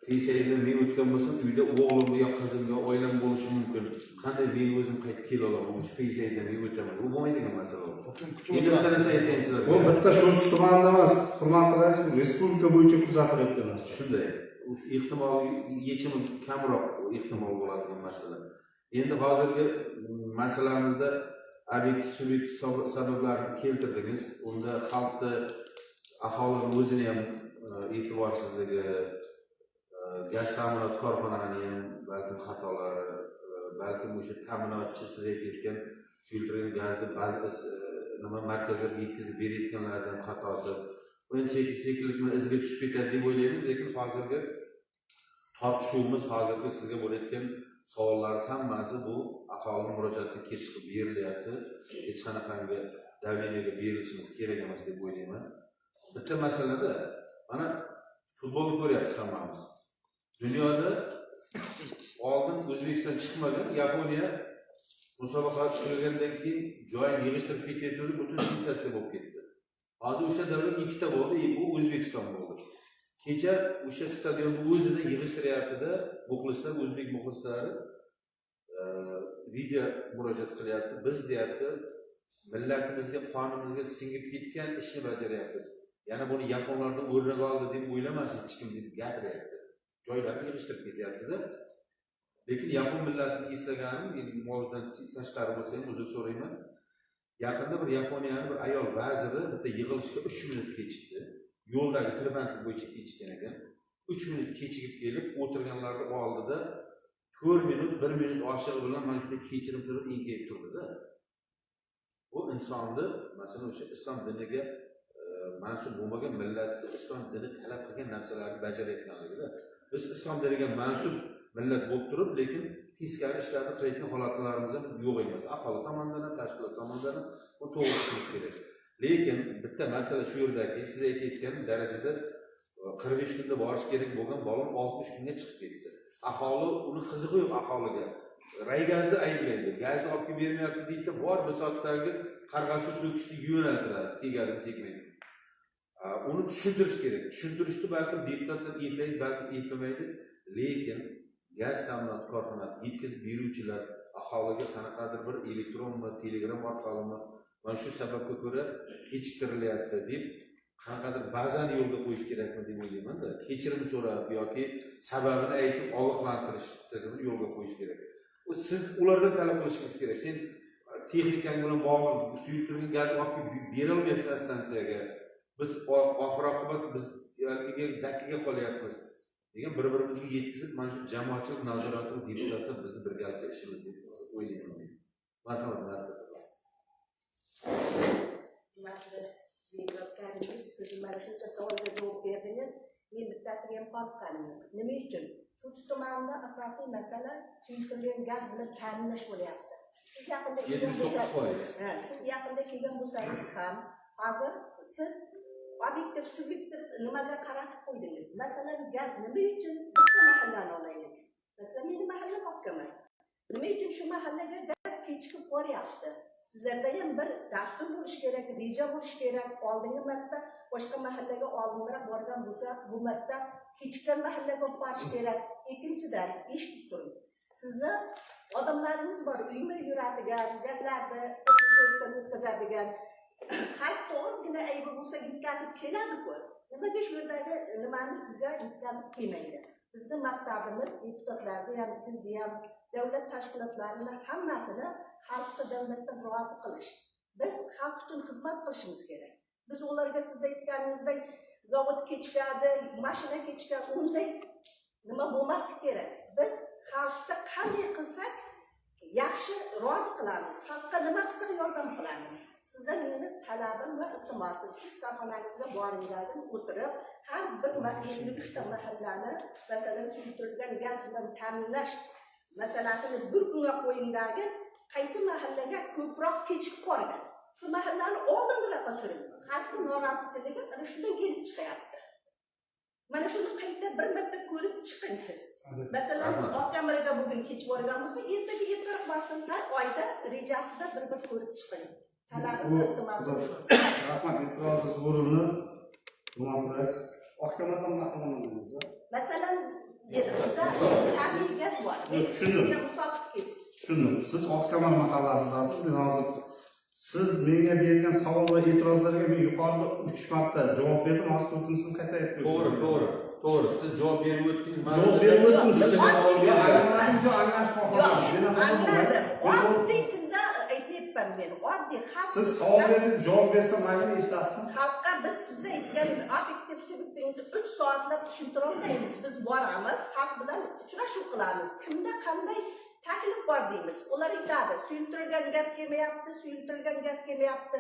Face IDdan men o'tgan bo'lsam, uyda o'g'lim yo qizim yo oilam bo'lishi mumkin. Qanday men o'zim qaytib kela olaman? O'sha Face IDdan men o'taman. Bu bo'lmaydigan masala. Endi bitta narsa aytaysiz.
Bu bitta Sho'rchi tumanida emas, hurmatli rais, bu respublika bo'yicha kuzatilayotgan narsa.
Shunday. Ehtimol yechimi kamroq ehtimol bo'ladigan masala. Endi hozirgi masalamizda obyektiv subyektiv sabablarni keltirdingiz. Unda xalqni aholining o'zini ham e'tiborsizligi, gaz ta'minot korxonalarining ham balkim xatolari, balkim o'sha ta'minotchi siz aytayotgan suyultirilgan gazni ba'zi markazlarga yetkazib berayotganlardan xatosi. Bu endi sekinlikni iziga tushib ketadi deb o'ylaymiz, lekin hozirgi tortishuvimiz, hozirgi sizga bo'layotgan savollar hammasi bu aholining murojaatga kechikib berilyapti. Hech qanaqangi davleniyaga berilishimiz kerak emas deb o'ylayman. Bitta masalada mana futbolni ko'ryapmiz hammamiz. Dunyoda oldin O'zbekiston chiqmagan, Yaponiya musobaqa qilgandan keyin joyini yig'ishtirib ketayotib, butun sensatsiya bo'lib ketdi. Hozir o'sha davlat ikkita bo'ldi, bu O'zbekiston bo'ldi. Kecha o'sha stadionni o'zida yig'ishtiryapti-da, muxlislar, o'zbek muxlislari video murojaat qilyapti. Biz deyapti, millatimizga, qonimizga singib ketgan ishni bajaryapmiz. Yana buni yaponlardan o'rnak oldi deb o'ylamasin hech kim deb gapiryapti. Joylarni yig'ishtirib ketyapti-da. Lekin yapon millatini eslaganim, mavzudan tashqari bo'lsa ham uzr so'rayman. Yaqinda bir Yaponiyaning bir ayol vaziri bitta yig'ilishga 3 minut kechikdi. Yo'ldagi tirbandlik bo'yicha kechikkan ekan. 3 minut kechikib kelib, o'tirganlarning oldida 4 minut, 1 minut oshig'i bilan mana shunday kechirim so'rab enkayib turdi-da. Bu insonni, masalan, o'sha islom diniga mansub bo'lmagan millatni islom dini talab qilgan narsalarni bajarayotganligida, biz islom diniga mansub millat bo'lib turib, lekin teskari ishlarni qilayotgan holatlarimiz ham yo'q emas. Aholi tomonidan, tashkilot tomonidan bu to'g'ri tushunish kerak. Lekin bitta masala shu yerdaki, siz aytayotgan darajada 45 kunda borish kerak bo'lgan ballon 60 kunga chiqib ketdi. Aholi uni qiziqi yo'q aholiga. Raygazni ayblaydi. Gazni olib kelib bermayapti deydi, bor bisotdagi qarg'ashi so'kishni yo'naltiradi, tegadi, tegmaydi. Uni tushuntirish kerak. Tushuntirishni balki deputatlar eplaydi, balki eplamaydi, lekin gaz ta'minot korxonasi yetkazib beruvchilar aholiga qanaqadir bir elektron va telegram orqali mana shu sababga ko'ra kechiktirilyapti deb qanaqadir ba'zan yo'lga qo'yish kerakmi deb o'ylayman-da. Kechirim so'rab yoki sababini aytib ogohlantirish tizimini yo'lga qo'yish kerak. Siz ulardan talab qilishingiz kerak. Sen texnikang bilan bog'liq suyultirilgan gaz olib bera olmayapsan stansiyaga. Biz oxir-oqibat biz dakkiga qolyapmiz. degan bir-birimizga yetkazib, mana shu jamoatchilik nazorati va deputatlar bizni birgalikda ishimiz deb o'ylayman. Marhamat.
Siz mana shuncha savolga javob berdingiz. Men bittasiga ham qoniqqanim yo'q. Nima uchun? Church tumanida asosiy masala suyultirilgan gaz bilan ta'minlash bo'lyapti. Siz yaqinda kelgan bo'lsangiz, siz yaqinda kelgan bo'lsangiz ham, hozir siz obyektiv, subyektiv nimaga qaratib qo'ydingiz? Masalan, gaz nima uchun bitta mahallani olaylik? Masalan, meni mahallam Oqqamay. Nima uchun shu mahallaga gaz kechikib boryapti? Sizlarda ham bir dastur bo'lishi kerak, reja bo'lishi kerak. Oldingi marta boshqa mahallaga oldinroq borgan bo'lsa, bu marta kechikkan mahallaga borish kerak. Ikkinchidan, eshitib turing. Sizni odamlaringiz bor, uyma yuradigan, gazlarni ko'rikdan o'tkazadigan. Xalqda ozgina aybi bo'lsa yetkazib keladi-ku. Nimaga shu yerdagi nimani sizga yetkazib kelmaydi? Bizning maqsadimiz deputatlarni, ya'ni sizni ham davlat tashkilotlarining hammasini xalqni davlatdan rozi qilish. Biz xalq uchun xizmat qilishimiz kerak. Biz ularga siz aytganingizdek zavod kechikadi, mashina kechikadi, unday nima bo'lmaslik kerak. Biz xalqni qanday qilsak yaxshi rozi qilamiz. Xalqqa nima qilsak yordam qilamiz. Sizdan meni talabim va iltimosim, siz korxonangizga boringlardan o'tirib, har bir 53 ta mahallani masalan suyultirilgan gaz bilan ta'minlash masalasini bir kunga qo'yinglarga, qaysi mahallaga ko'proq kechikib qolgan. Shu mahallani oldinroqqa suring. Xalqning noroziligi ana shundan kelib chiqyapti. Mana shuni qayta bir marta ko'rib chiqing siz. Masalan, Oqqamariga bugun kech borgan bo'lsa, ertaga ertaroq borsin, har oyda rejasida bir ko'rib chiqing. Talabim iltimosim shu.
Rahmat, e'tirozingiz o'rinli. Muammolar Oqqamardan maqomingiz.
Masalan, dedimizda tabiiy gaz bor.
Tushundim. Siz Oqqamar mahallasidasiz, men hozir siz menga bergan savol va e'tirozlarga men yuqorida 3 marta javob berdim, hozir 4-sini qaytarib berdim.
To'g'ri. Siz javob berib o'tdingiz.
Javob berib o'tdim. Siz
oddiy tilda aytyapman men. Oddiy xalq.
Siz savol berdingiz, javob bersam mayli eshitasizmi?
Xalqqa biz sizda aytgan obyektiv subyektivni 3 soatlab tushuntira olmaymiz. Biz boramiz, xalq bilan uchrashuv qilamiz. Kimda qanday taklif bor deymiz. Ular aytadi, suyultirilgan gaz kelmayapti.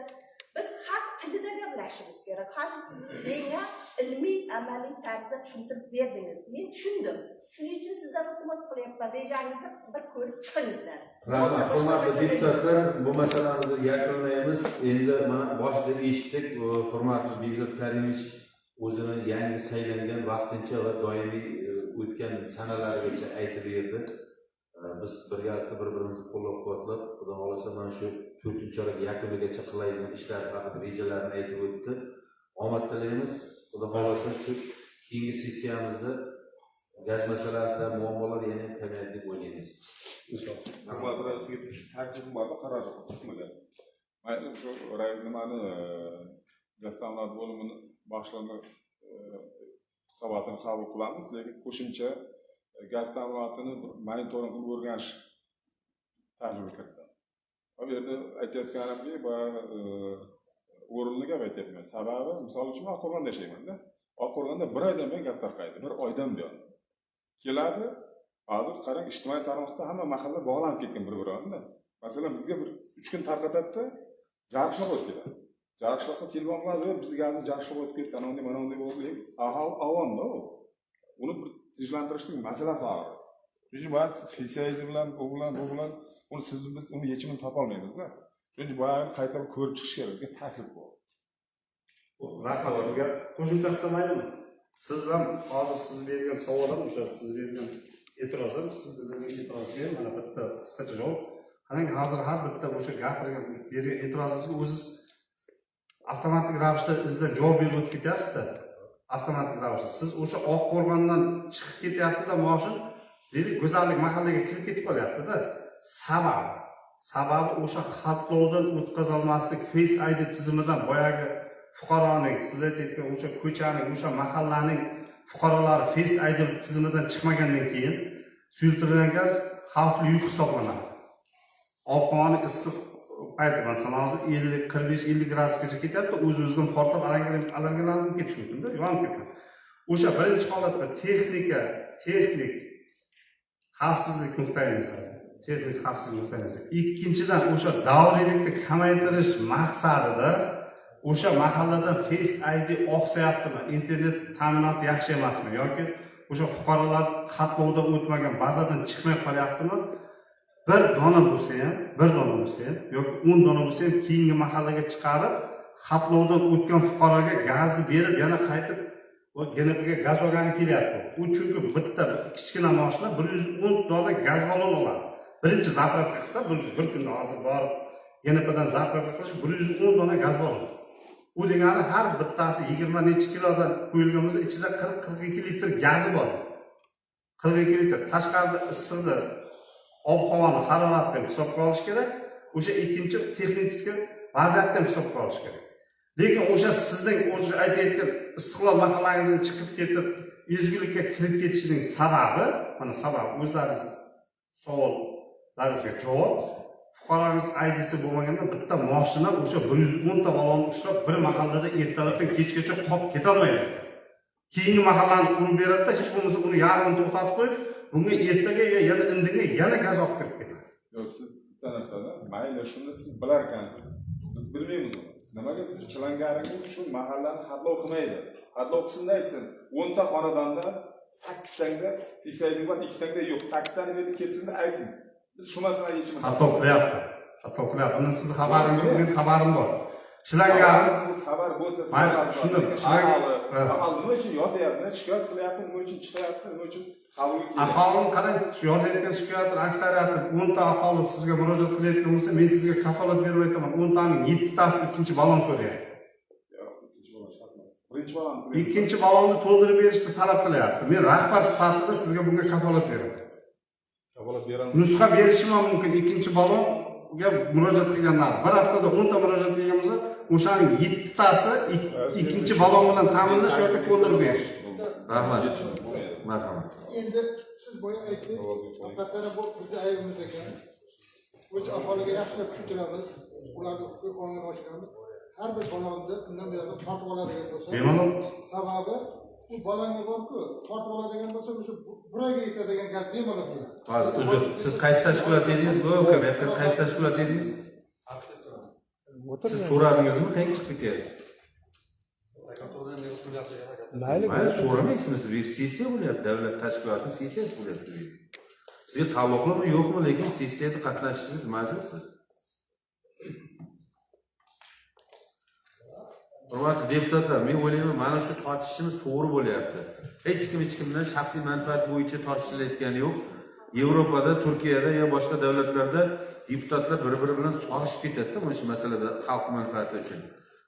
Biz xalq tilida gaplashishimiz kerak. Hozir siz menga ilmiy, amaliy tarzda tushuntirib berdingiz. Men tushundim. Shuning uchun sizdan iltimos qilyapman. Rejangizni bir ko'rib chiqingizlar.
Rahmat, hurmatli deputatlar, bu masalamizni yakunlaymiz. Endi mana boshida eshitdik, hurmatli Bekzod Karimov o'zini yangi saylangan vaqtincha va doimiy o'tgan sanalarigacha aytib berdi. Biz birgalikda bir-birimizni qo'llab-quvvatlab, xudo xolasa mana shu 4-oylik yakunigacha qilayotgan ishlar haqida rejalarini aytib o'tdi. Omad tilaymiz. Xudo xolasa shu keyingi sessiyamizda gaz masalasida muammolar yana kamayadi deb o'ylaymiz.
Inshaalloh. Rahmat, sizga taklifim bormi? Qaror qismida. Mayli shu nimani gaz ta'minot bo'limini boshlig'i hisobotini qabul qilamiz, lekin qo'shimcha gaz ta'minotini monitoring qilib o'rganish taklif kiritsa. Bu yerda aytayotganimki, o'rinli gap aytyapman. Sababi, misol uchun Oqqo'rg'onda yashayman-da. Oqqo'rg'onda 1 oydan buyon gaz tarqaydi, 1 oydan buyon. Keladi, hozir qarang, ijtimoiy tarmoqda hamma mahalla bog'lanib ketgan bir-birini. Masalan, bizga 3 kun tarqatadi-da, jarishlar o'tib ketadi. Jarishlarga telefon qiladi, biz gazni jarishlar o'tib ketdi, mana bunday bo'ldi. Aholi avomda u. Uni bir tinchlantirishning masalasi bor. Chunki ba'zi siz fisiyayiz bilan, bu bilan uni biz uni yechimini topa olmaymiz-da. Chunki boyagi qaytarib ko'rib chiqish kerak, bizga taklif bor.
Rahmat sizga. Qo'shimcha qilsam maylimi? Siz ham hozir siz bergan savollar o'sha siz bergan e'tirozlar, siz bergan e'tirozga mana bitta qisqacha javob. Qarang, hozir har bitta o'sha gapirgan bergan e'tirozingizga o'zingiz avtomatik ravishda izlab javob berib o'tib ketyapsiz-da. Avtomatik ravishda. Siz o'sha Oqqo'rg'ondan chiqib ketyapti-da mashin, deylik, go'zallik mahallaga kirib ketib qolyapti-da. Sababi o'sha xatlovdan o'tkazolmaslik Face ID tizimidan boyagi fuqaroning, siz aytayotgan o'sha ko'chaning, o'sha mahallaning fuqarolari Face ID tizimidan chiqmagandan keyin suyultirilgan gaz xavfli yuk hisoblanadi. Ob-havoni issiq payti, masalan, hozir 50, 45, 50 gradusgacha ketyapti, o'z-o'zidan portlab alangalanib ketishi mumkin-da, yonib ketadi. O'sha birinchi holatda texnik xavfsizlik nuqtai nazari. Texnik xavfsizlik nuqtai nazari. Ikkinchidan o'sha davriylikni kamaytirish maqsadida o'sha mahalladan Face ID oqsayaptimi, internet ta'minoti yaxshi emasmi yoki o'sha fuqarolar xatlovdan o'tmagan bazadan chiqmay qolyaptimi? Bir dona bo'lsa ham yoki 10 dona bo'lsa ham keyingi mahallaga chiqarib, xatlovdan o'tgan fuqaroga gazni berib, yana qaytib GNPga gaz olgani kelyapti. U chunki bitta kichkina mashina 110 dona gaz balon oladi. Birinchi zapravka qilsa, bir kunda hozir borib GNPdan zapravka qilish 110 dona gaz balon. U degani har bittasi 20 necha kilodan qo'yilgan bo'lsa, ichida 40-42 litr gazi bor. 42 litr. Tashqarida issiqda ob-havoni haroratini hisobga olish kerak. O'sha ikkinchi texnik vaziyatni hisobga olish kerak. Lekin o'sha sizning o'sha aytayotgan Istiqlol mahallangizdan chiqib ketib, ezgulikka kirib ketishining sababi, mana sabab o'zlaringiz savollaringizga javob. Fuqaromiz ID'si bo'lmaganda bitta mashina o'sha 110 ta balonni ushlab bir mahallada ertalabdan kechgacha qolib keta olmaydi. Keyingi mahallani qurib beradi-da, hech bo'lmasa uni yarmini to'xtatib qo'yib, bunga ertaga yana indinga yana gaz olib kirib ketadi.
Yo'q, siz bitta narsani, mayli shunda siz bilar ekansiz. Biz bilmaymiz uni. Nimaga siz chilangaringiz shu mahallani xatlov qilmaydi? Xatlov qilsin aytsin. 10 ta xonadonda 8 tanga fisaylik bor, 2 tanga yo'q. 8 tani berib ketsin deb aytsin. Biz shu masalani yechimi
xato qilyapti. Bundan siz xabaringiz yo'q, men xabarim bor. Chilangaringiz
xabar bo'lsa,
shuni
aholi nima uchun yozyapti, shikoyat qilyapti, nima uchun chiqyapti, nima uchun
aholi qarang, yozayotgan shikoyatlar aksariyati 10 ta aholi sizga murojaat qilayotgan bo'lsa, men sizga kafolat berib aytaman, 10 taning 7 tasi ikkinchi balon so'rayapti. Ikkinchi balonni to'ldirib berishni talab qilyapti. Men rahbar sifatida sizga bunga kafolat beraman.
Kafolat beraman.
Nusxa berishim mumkin ikkinchi balonga murojaat qilganlar. Bir haftada 10 ta murojaat qilgan bo'lsa, o'shaning 7 tasi ikkinchi balon bilan ta'minlash yoki to'ldirib berish. Rahmat. Marhamat.
Endi siz boya aytdingiz, haqiqatan bu bizning aybimiz ekan. O'sha aholiga yaxshilab tushuntiramiz, ularga huquq qonunini oshiramiz. Har bir balonni undan buyoqqa tortib oladigan bo'lsa,
bemalol
sababi u balonga borku, tortib oladigan bo'lsa, o'sha buraga yetadigan gaz bemalol keladi.
Hozir uzr, siz qaysi tashkilot edingiz? Bu uka, bu yerda qaysi tashkilot edingiz? Siz so'radingizmi, qayerga chiqib ketyapsiz? Mayli, so'ramaysizmi, siz sessiya bo'lyapti, davlat tashkilotining sessiyasi bo'lyapti. Sizga taalluqlimi, yo'qmi, lekin sessiyada qatnashishingiz majbursiz. Hurmatli deputatlar, men o'ylayman, mana shu tortishishimiz to'g'ri bo'lyapti. Hech kim bilan shaxsiy manfaat bo'yicha tortishilayotgani yo'q. Yevropada, Turkiyada va boshqa davlatlarda deputatlar bir-biri bilan solishib ketadi mana shu masalada xalq manfaati uchun.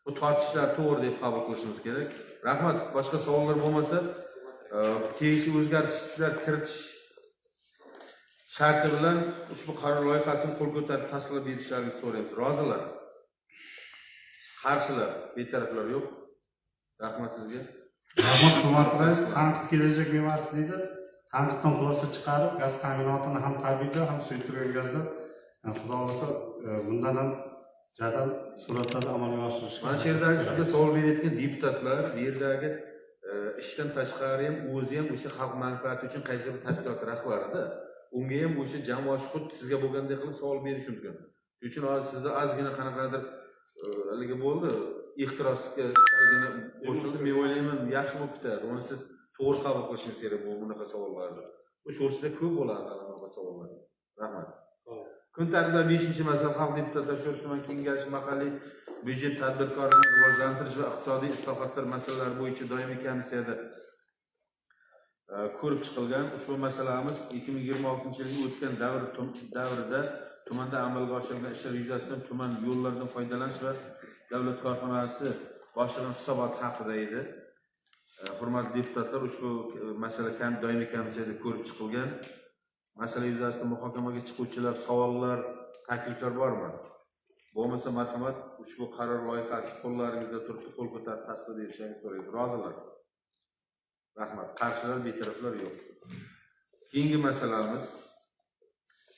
Bu tortishlar to'g'ri deb qabul qilishimiz kerak. Rahmat. Boshqa savollar bo'lmasa, tegishli o'zgartishlar kiritish sharti bilan ushbu qaror loyihasini qo'l ko'tarib tasdiqlab berishlaringizni so'raymiz. Rozilar? Qarshilar, betaraflar yo'q. Rahmat sizga.
Rahmat, hurmat qilaysiz. Tanqid kelajak mevasi deydi. Tanqiddan xulosa chiqarib, gaz ta'minotini ham tabiiyda, ham suyultirilgan gazda xudo xolasa bundan ham jadal suratlarda amalga oshirish.
Mana shu yerdagi sizga savol berayotgan deputatlar, bu yerdagi ishdan tashqari ham o'zi ham o'sha xalq manfaati uchun qaysi bir tashkilot rahbarida, unga ham o'sha jamoat xuddi sizga bo'lgandek qilib savol berish mumkin. Shuning uchun hozir sizda ozgina qanaqadir haligi bo'ldi, ixtirosga salgina qo'shildi. Men o'ylayman, yaxshi bo'lib ketadi. Uni siz to'g'ri qabul qilishingiz kerak bu bunaqa savollarni. O'sha o'rtada ko'p bo'ladi bunaqa savollar. Rahmat. Kun tartibida 5-masala xalq deputatlar sho'rishman kengashi mahalliy byudjet tadbirkorlikni rivojlantirish va iqtisodiy islohotlar masalalari bo'yicha doimiy komissiyada ko'rib chiqilgan. Ushbu masalamiz 2026-yilning o'tgan davrida tumanda amalga oshirilgan ishlar yuzasidan tuman yo'llaridan foydalanish va davlat korxonasi boshlig'ining hisoboti haqida edi. Hurmatli deputatlar, ushbu masala doimiy komissiyada ko'rib chiqilgan. Masala yuzasidan muhokamaga chiquvchilar, savollar, takliflar bormi? Bo'lmasa marhamat ushbu qaror loyihasi qo'llaringizda turibdi, qo'l ko'tarib tasdiq etishingizni so'raymiz. Rozilar. Rahmat. Qarshilar, betaraflar yo'q. Keyingi masalamiz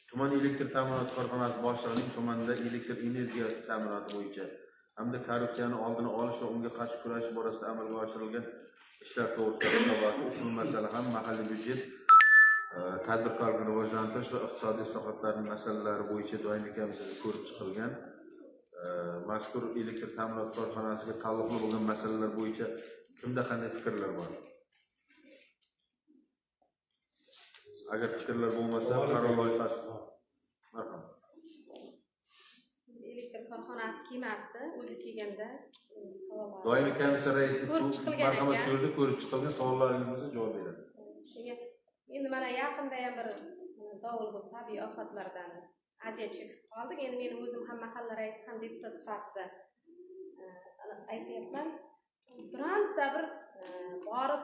tuman elektr ta'minot korxonasi boshlig'ining tumanda elektr energiyasi ta'minoti bo'yicha hamda korrupsiyani oldini olish va unga qarshi kurash borasida amalga oshirilgan ishlar to'g'risida hisoboti. Ushbu masala ham mahalliy byudjet, tadbirkorlikni rivojlantirish va iqtisodiy islohotlarning masalalari bo'yicha doimiy komissiyada ko'rib chiqilgan. Mazkur elektr ta'minot korxonasiga taalluqli bo'lgan masalalar bo'yicha kimda qanday fikrlar bor? Agar fikrlar bo'lmasa, qaror loyihasi. Marhamat.
Elektr korxonasi kelmabdi, o'zi kelganda savollar.
Doimiy komissiya raisi
Ko'rib chiqilgan
marhamat
ekan.
shu yerda ko'rib chiqilgan savollaringizga javob beradi.
Shunga endi mana yaqinda ham bir dovul bo'lib tabiiy ofatlardan aziyat chekib qoldik. Endi men o'zim ham mahalla raisi ham deputat sifatida aytyapman. Bironta bir borib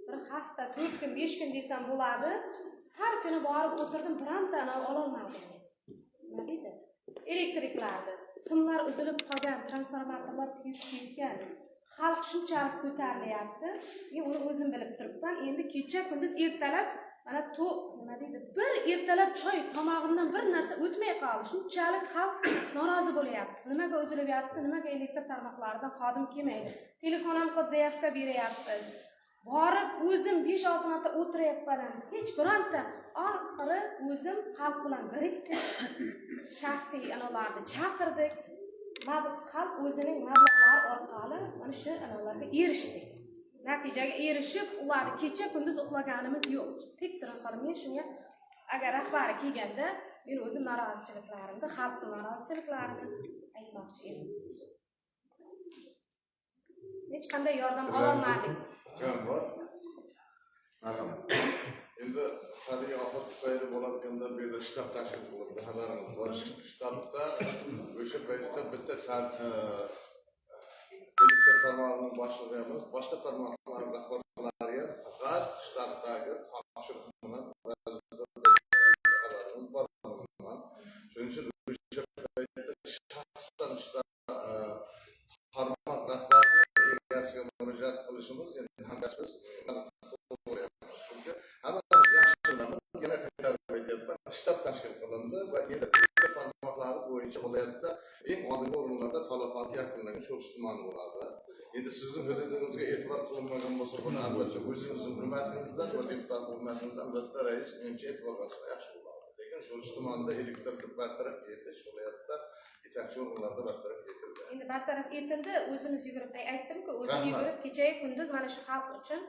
bir hafta, 4 kun, 5 kun desam bo'ladi. Har kuni borib o'tirdim, birontani ololmadim. Nima deydi? Elektriklarni simlar uzilib qolgan, transformatorlar kuyib ketgan. Xalq shunchalik ko'tarilyapti. Men uni o'zim bilib turibman. Endi kecha kunduz ertalab mana nima deydi? Bir ertalab choy tomog'imdan bir narsa o'tmay qoldi. Shunchalik xalq norozi bo'lyapti. Nimaga uzilyapti? Nimaga elektr tarmoqlaridan xodim kelmaydi? Telefon ham qilib zayafka beryapti. Borib o'zim 5-6 marta o'tiryapman. Hech bironta oxiri o'zim xalq bilan birikdik. Shaxsiy analarni chaqirdik. Xalq o'zining mablag'lari orqali mana shu analarga erishdik. Natijaga erishib, ularni kecha kunduz uxlaganimiz yo'q. Tik turib men shunga agar rahbari kelganda men o'zim norozichiliklarimni, xalqning norozichiliklarini aytmoqchi edim. Hech qanday yordam ololmadik.
Marhamat.
Endi haligi ofat tufayli bo'ladigandan bu yerda shtab tashkil qilindi, xabarimiz bor. Shtabda o'sha paytda bitta elektr tarmog'ining boshlig'i emas, boshqa tarmoqlar rahbarlariga faqat shtabdagi topshiriq bilan xabarimiz bor. Shuning uchun o'sha paytda shaxsan shtab tarmoq rahbarining egasiga murojaat qilishimiz, endi hamkasbimiz shtab tashkil qilindi va endi tarmoqlari bo'yicha viloyatda eng oldingi o'rinlarda talablar yakunlangan Sho'rchi tumani bo'ladi. Endi sizning hududingizga e'tibor qilinmagan bo'lsa, buni albatta o'zingizning hurmatingizdan va deputat hurmatingizdan albatta rais menimcha e'tibor bersa yaxshi bo'ladi. Lekin Sho'rchi tumanida elektrni bartaraf etish viloyatda yetakchi o'rinlarda bartaraf etildi.
Endi bartaraf etildi, o'zimiz yugurib aytdim-ku, o'zim yugurib kecha kunduz mana shu xalq uchun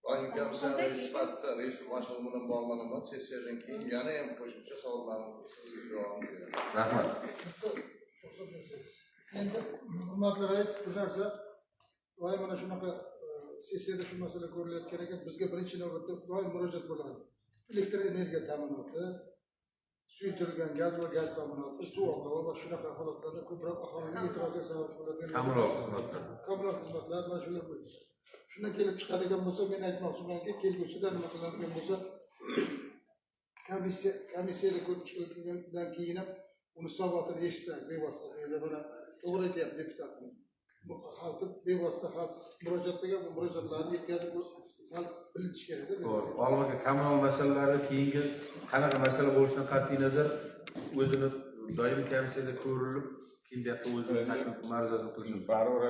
doimiy komissiya sifatida rais boshlig'i bilan bog'lanaman. Sessiyadan keyin yana ham qo'shimcha savollarni sizga javob beraman.
Rahmat.
Endi hurmatli rais, bu narsa doim mana shunaqa sessiyada shu masala ko'rilayotgan ekan, bizga birinchi navbatda doim murojaat bo'ladi. Elektr energiya ta'minoti, suyultirilgan gaz va gaz ta'minoti, suv oqimi va shunaqa holatlarda ko'proq aholiga e'tirozga sabab bo'ladigan
Kommunal xizmatlar.
kommunal xizmatlar mana shular bo'yicha. Shundan kelib chiqadigan bo'lsa, men aytmoqchimanki, kelgusida nima qiladigan bo'lsa, komissiyada ko'rib chiqilgandan keyin ham uni hisobotini eshitsak, bevosita endi buni to'g'ri aytyapti deputatimiz. Bu xalqni bevosita xalq murojaat qilgan murojaatlarni yetkazib xalq bilinishi kerak.
To'g'ri. Oldingi kommunal masalalarni keyingi qanaqa masala bo'lishidan qat'iy nazar o'zini doimiy komissiyada ko'rilib, keyin bu yoqda o'zini taklif ma'ruzasini qilishi.
Baribir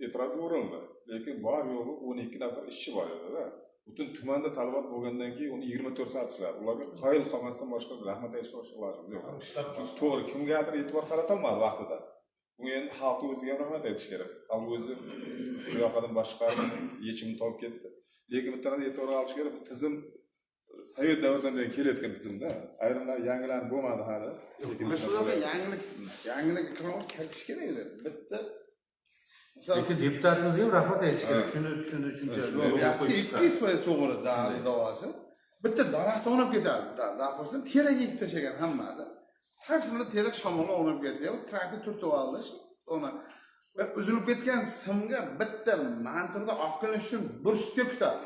e'tiroz o'rinli. Lekin bor yo'g'i 12 nafar ishchi bor edi-da. Butun tumanda talabot bo'lgandan keyin uni 24 soat ishladi. Ularga qoyil qolmasdan boshqa rahmat aytishni lozim yo'q. To'g'ri, kimgadir e'tibor qaratolmadi vaqtida. Bu endi xalqning o'ziga ham rahmat aytish kerak. Xalq o'zi bu yoqdan boshqarib yechimini topib ketdi. Lekin bittadan e'tibor olish kerak, bu tizim Sovet davridan beri kelayotgan tizimda. Ayrimlar yangilanib bo'lmadi hali.
Mana shularga yangilik kiritish kerak edi. Bitta
Lekin deputatimiz ham rahmat aytish kerak. Shuni tushuntirishim.
2% to'g'ri davosi. Bitta daraxt o'nib ketadi. Daraxtdan terak ekib tashlagan hammasi. Harsini terak shamolga o'nib ketdi. Traktor turtib oldi. Ona uzilib ketgan simga bitta mantirda oqilish uchun bir sutga kutadi.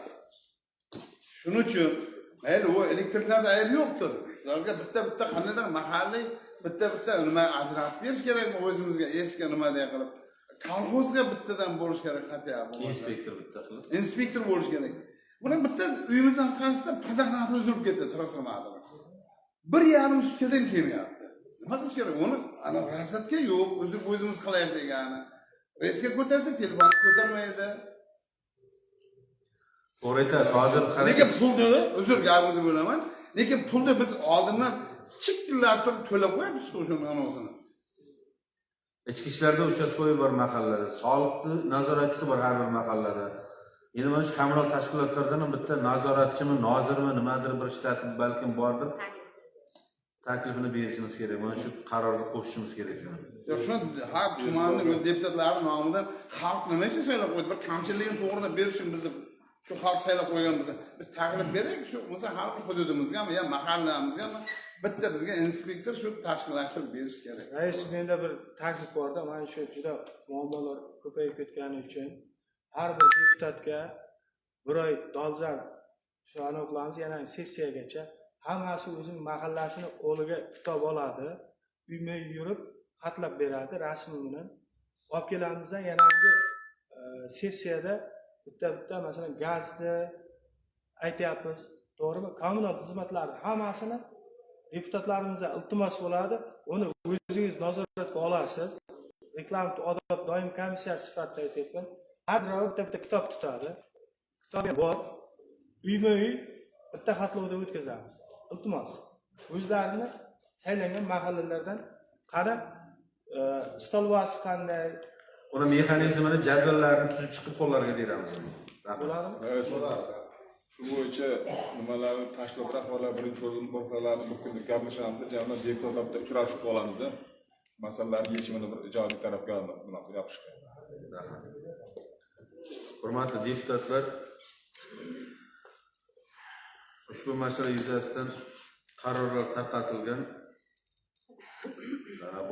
Shuning uchun mayli u elektriklarda aybi yo'qdir. Shularga bitta qandaydir mahalliy bitta nima ajratib berish kerakmi o'zimizga eski nima deya qilib. Kolxozga bittadan bo'lish kerak xatya bu.
Inspektor bitta qilib.
Inspektor bo'lish kerak. Buni bitta uyimizdan qarshisida padoqnatni uzilib ketdi transformator. 1,5 sutkadan kelmayapti. Nima qilish kerak? Uni ana razdatga yo'q, o'zimiz qilaylik degani. Reysga ko'tarsak telefonni ko'tarmaydi.
To'g'ri aytasiz. Hozir
Lekin pulni, uzr gapingizni bo'laman. Lekin pulni biz oldindan chikillab turib to'lab qo'yamiz o'sha manosini.
ichki ishlarda uchastkavoy bor mahallada, soliqni nazoratchisi bor har bir mahallada. Endi mana shu kommunal tashkilotlardan ham bitta nazoratchimi, nozirmi, nimadir bir shtatib balkim bordir. Taklifini berishimiz kerak. Mana shu qarorga qo'shishimiz kerak shuni.
Yo'q, shuni har tumanning deputatlari nomidan xalq nima uchun saylab qo'ydi? Bir kamchiligini to'g'rilab berishim bizni shu xalq saylab qo'ygan biz taklif beraylik shu o'sha xalq hududimizgami yo mahallamizgami bitta bizga inspektor shu tashkillashtirib berish kerak.
Rais, menda bir taklif borda, mana shu juda muammolar ko'payib ketgani uchun har bir deputatga bir oy dolzarb shu aniqlamiz, yana sessiyagacha hammasi o'zining mahallasini qo'liga kitob oladi, uyma-uy yurib xatlab beradi rasmi bilan. Olib kelamizdan yangi sessiyada bitta masalan gazni aytyapmiz, to'g'rimi? Kommunal xizmatlarni hammasini deputatlarimizdan iltimos bo'ladi, uni o'zingiz nazoratga olasiz. Reklama odob doim komissiyasi sifatida aytyapman. Har bir bitta kitob tutadi. Kitobga bor, uyma-uy bitta xatlovda o'tkazamiz. Iltimos, o'zlarini saylangan mahallalardan qarab, istalvasi qanday,
Uni mexanizmini, jadvallarini tuzib chiqib qo'llarga beramiz.
bo'ladimi?
Evet, shu bo'yicha nimalarni tashlab rahbarlar birinchi o'rin bo'lsalarni bu kunni gaplashamiz, jamoat deputatlar bilan uchrashib qolamizda. Masalalarning yechimini bir ijobiy tarafga bunaqa yopishga.
Hurmatli deputatlar, ushbu masala yuzasidan qarorlar tarqatilgan.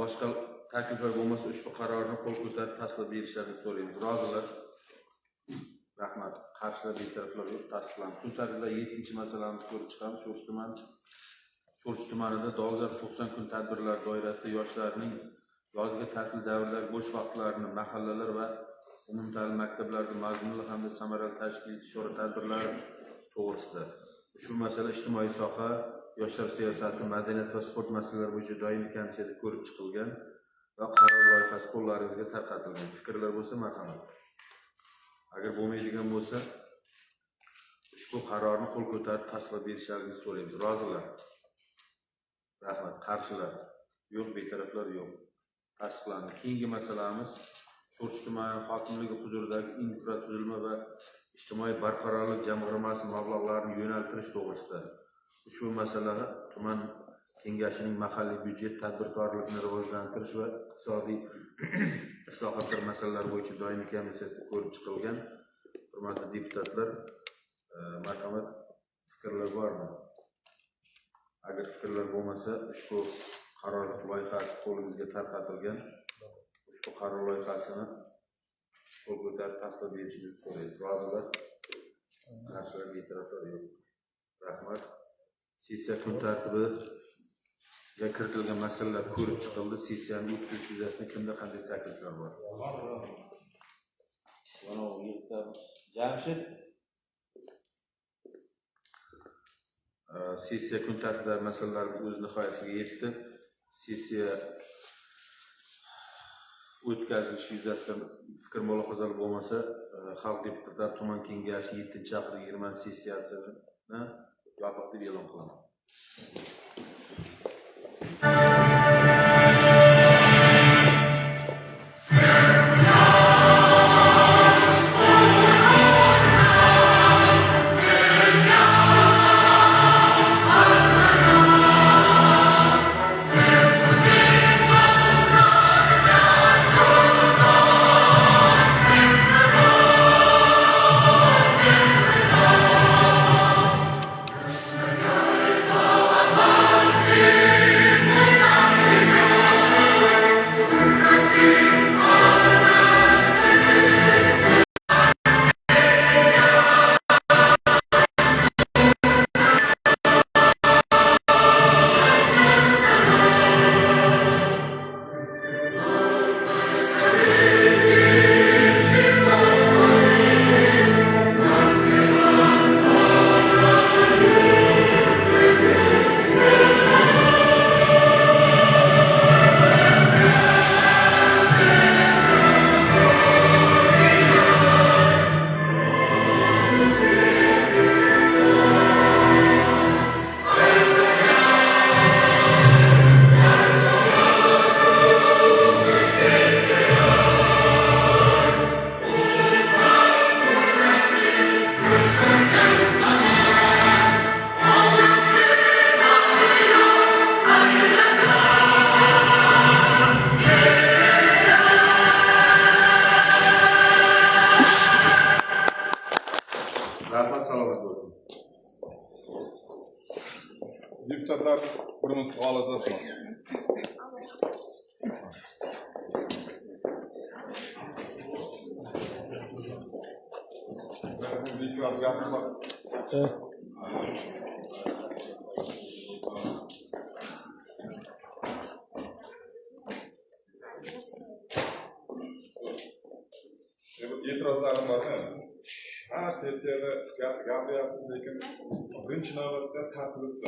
Boshqa takliflar bo'lmasa ushbu qarorni qo'l ko'tarib tasdiqlab berishlarini so'raymiz. Rozilar. Rahmat. Qarshilar betaraflar yo'q, tasdiqlandi. Kun tartibida 7-masalamiz ko'rib chiqamiz. Sho'rchi tumanida dolzarb 90 kun tadbirlar doirasida yoshlarning yozgi ta'til davridagi bo'sh vaqtlarini mahallalar va umumta'lim maktablarida mazmunli hamda samarali tashkil etish chora-tadbirlari to'g'risida. Ushbu masala ijtimoiy soha, yoshlar siyosati, madaniyat va sport masalalari bo'yicha doimiy komissiyada ko'rib chiqilgan va qaror loyihasi qo'llaringizga tarqatilgan. Fikrlar bo'lsa marhamat. Agar bo'lmaydigan bo'lsa, ushbu qarorni qo'l ko'tarib tasdiqlab berishlaringizni so'raymiz. Rozilar. Rahmat. Qarshilar yo'q, betaraflar yo'q. Tasdiqlandi. Keyingi masalamiz Sho'rchi tumani hokimligi huzuridagi infratuzilma va ijtimoiy barqarorlik jamg'armasi mablag'larini yo'naltirish to'g'risida. Ushbu masala tuman kengashining mahalliy byudjet tadbirkorlikni rivojlantirish va iqtisodiy islohotlar masalalari bo'yicha doimiy komissiyasida ko'rib chiqilgan. Hurmatli deputatlar, marhamat, fikrlar bormi? Agar fikrlar bo'lmasa, ushbu qaror loyihasi qo'lingizga tarqatilgan. Ushbu qaror loyihasini qo'l ko'tarib tasdiqlab berishingizni so'raymiz. Rozilar? Qarshilar, betaraflar yo'q. Rahmat. Sessiya kun tartibiga kiritilgan masalalar ko'rib chiqildi. Sessiyani o'tkazish yuzasidan kimda qanday takliflar bor? Jamshid. Sessiya kun tartibidagi masalalarimiz o'z nihoyasiga yetdi. Sessiya o'tkazilishi yuzasidan fikr mulohazalar bo'lmasa, xalq deputatlari tuman kengashi 7-chaqir 20-sessiyasini yopiq deb e'lon qilaman. Rahmat, salomat bo'ling.
Deputatlar bir minut savol azaltmoq. E'tirozlarim bor. Ha, sessiyada gapiryapmiz, lekin birinchi navbatda tartibni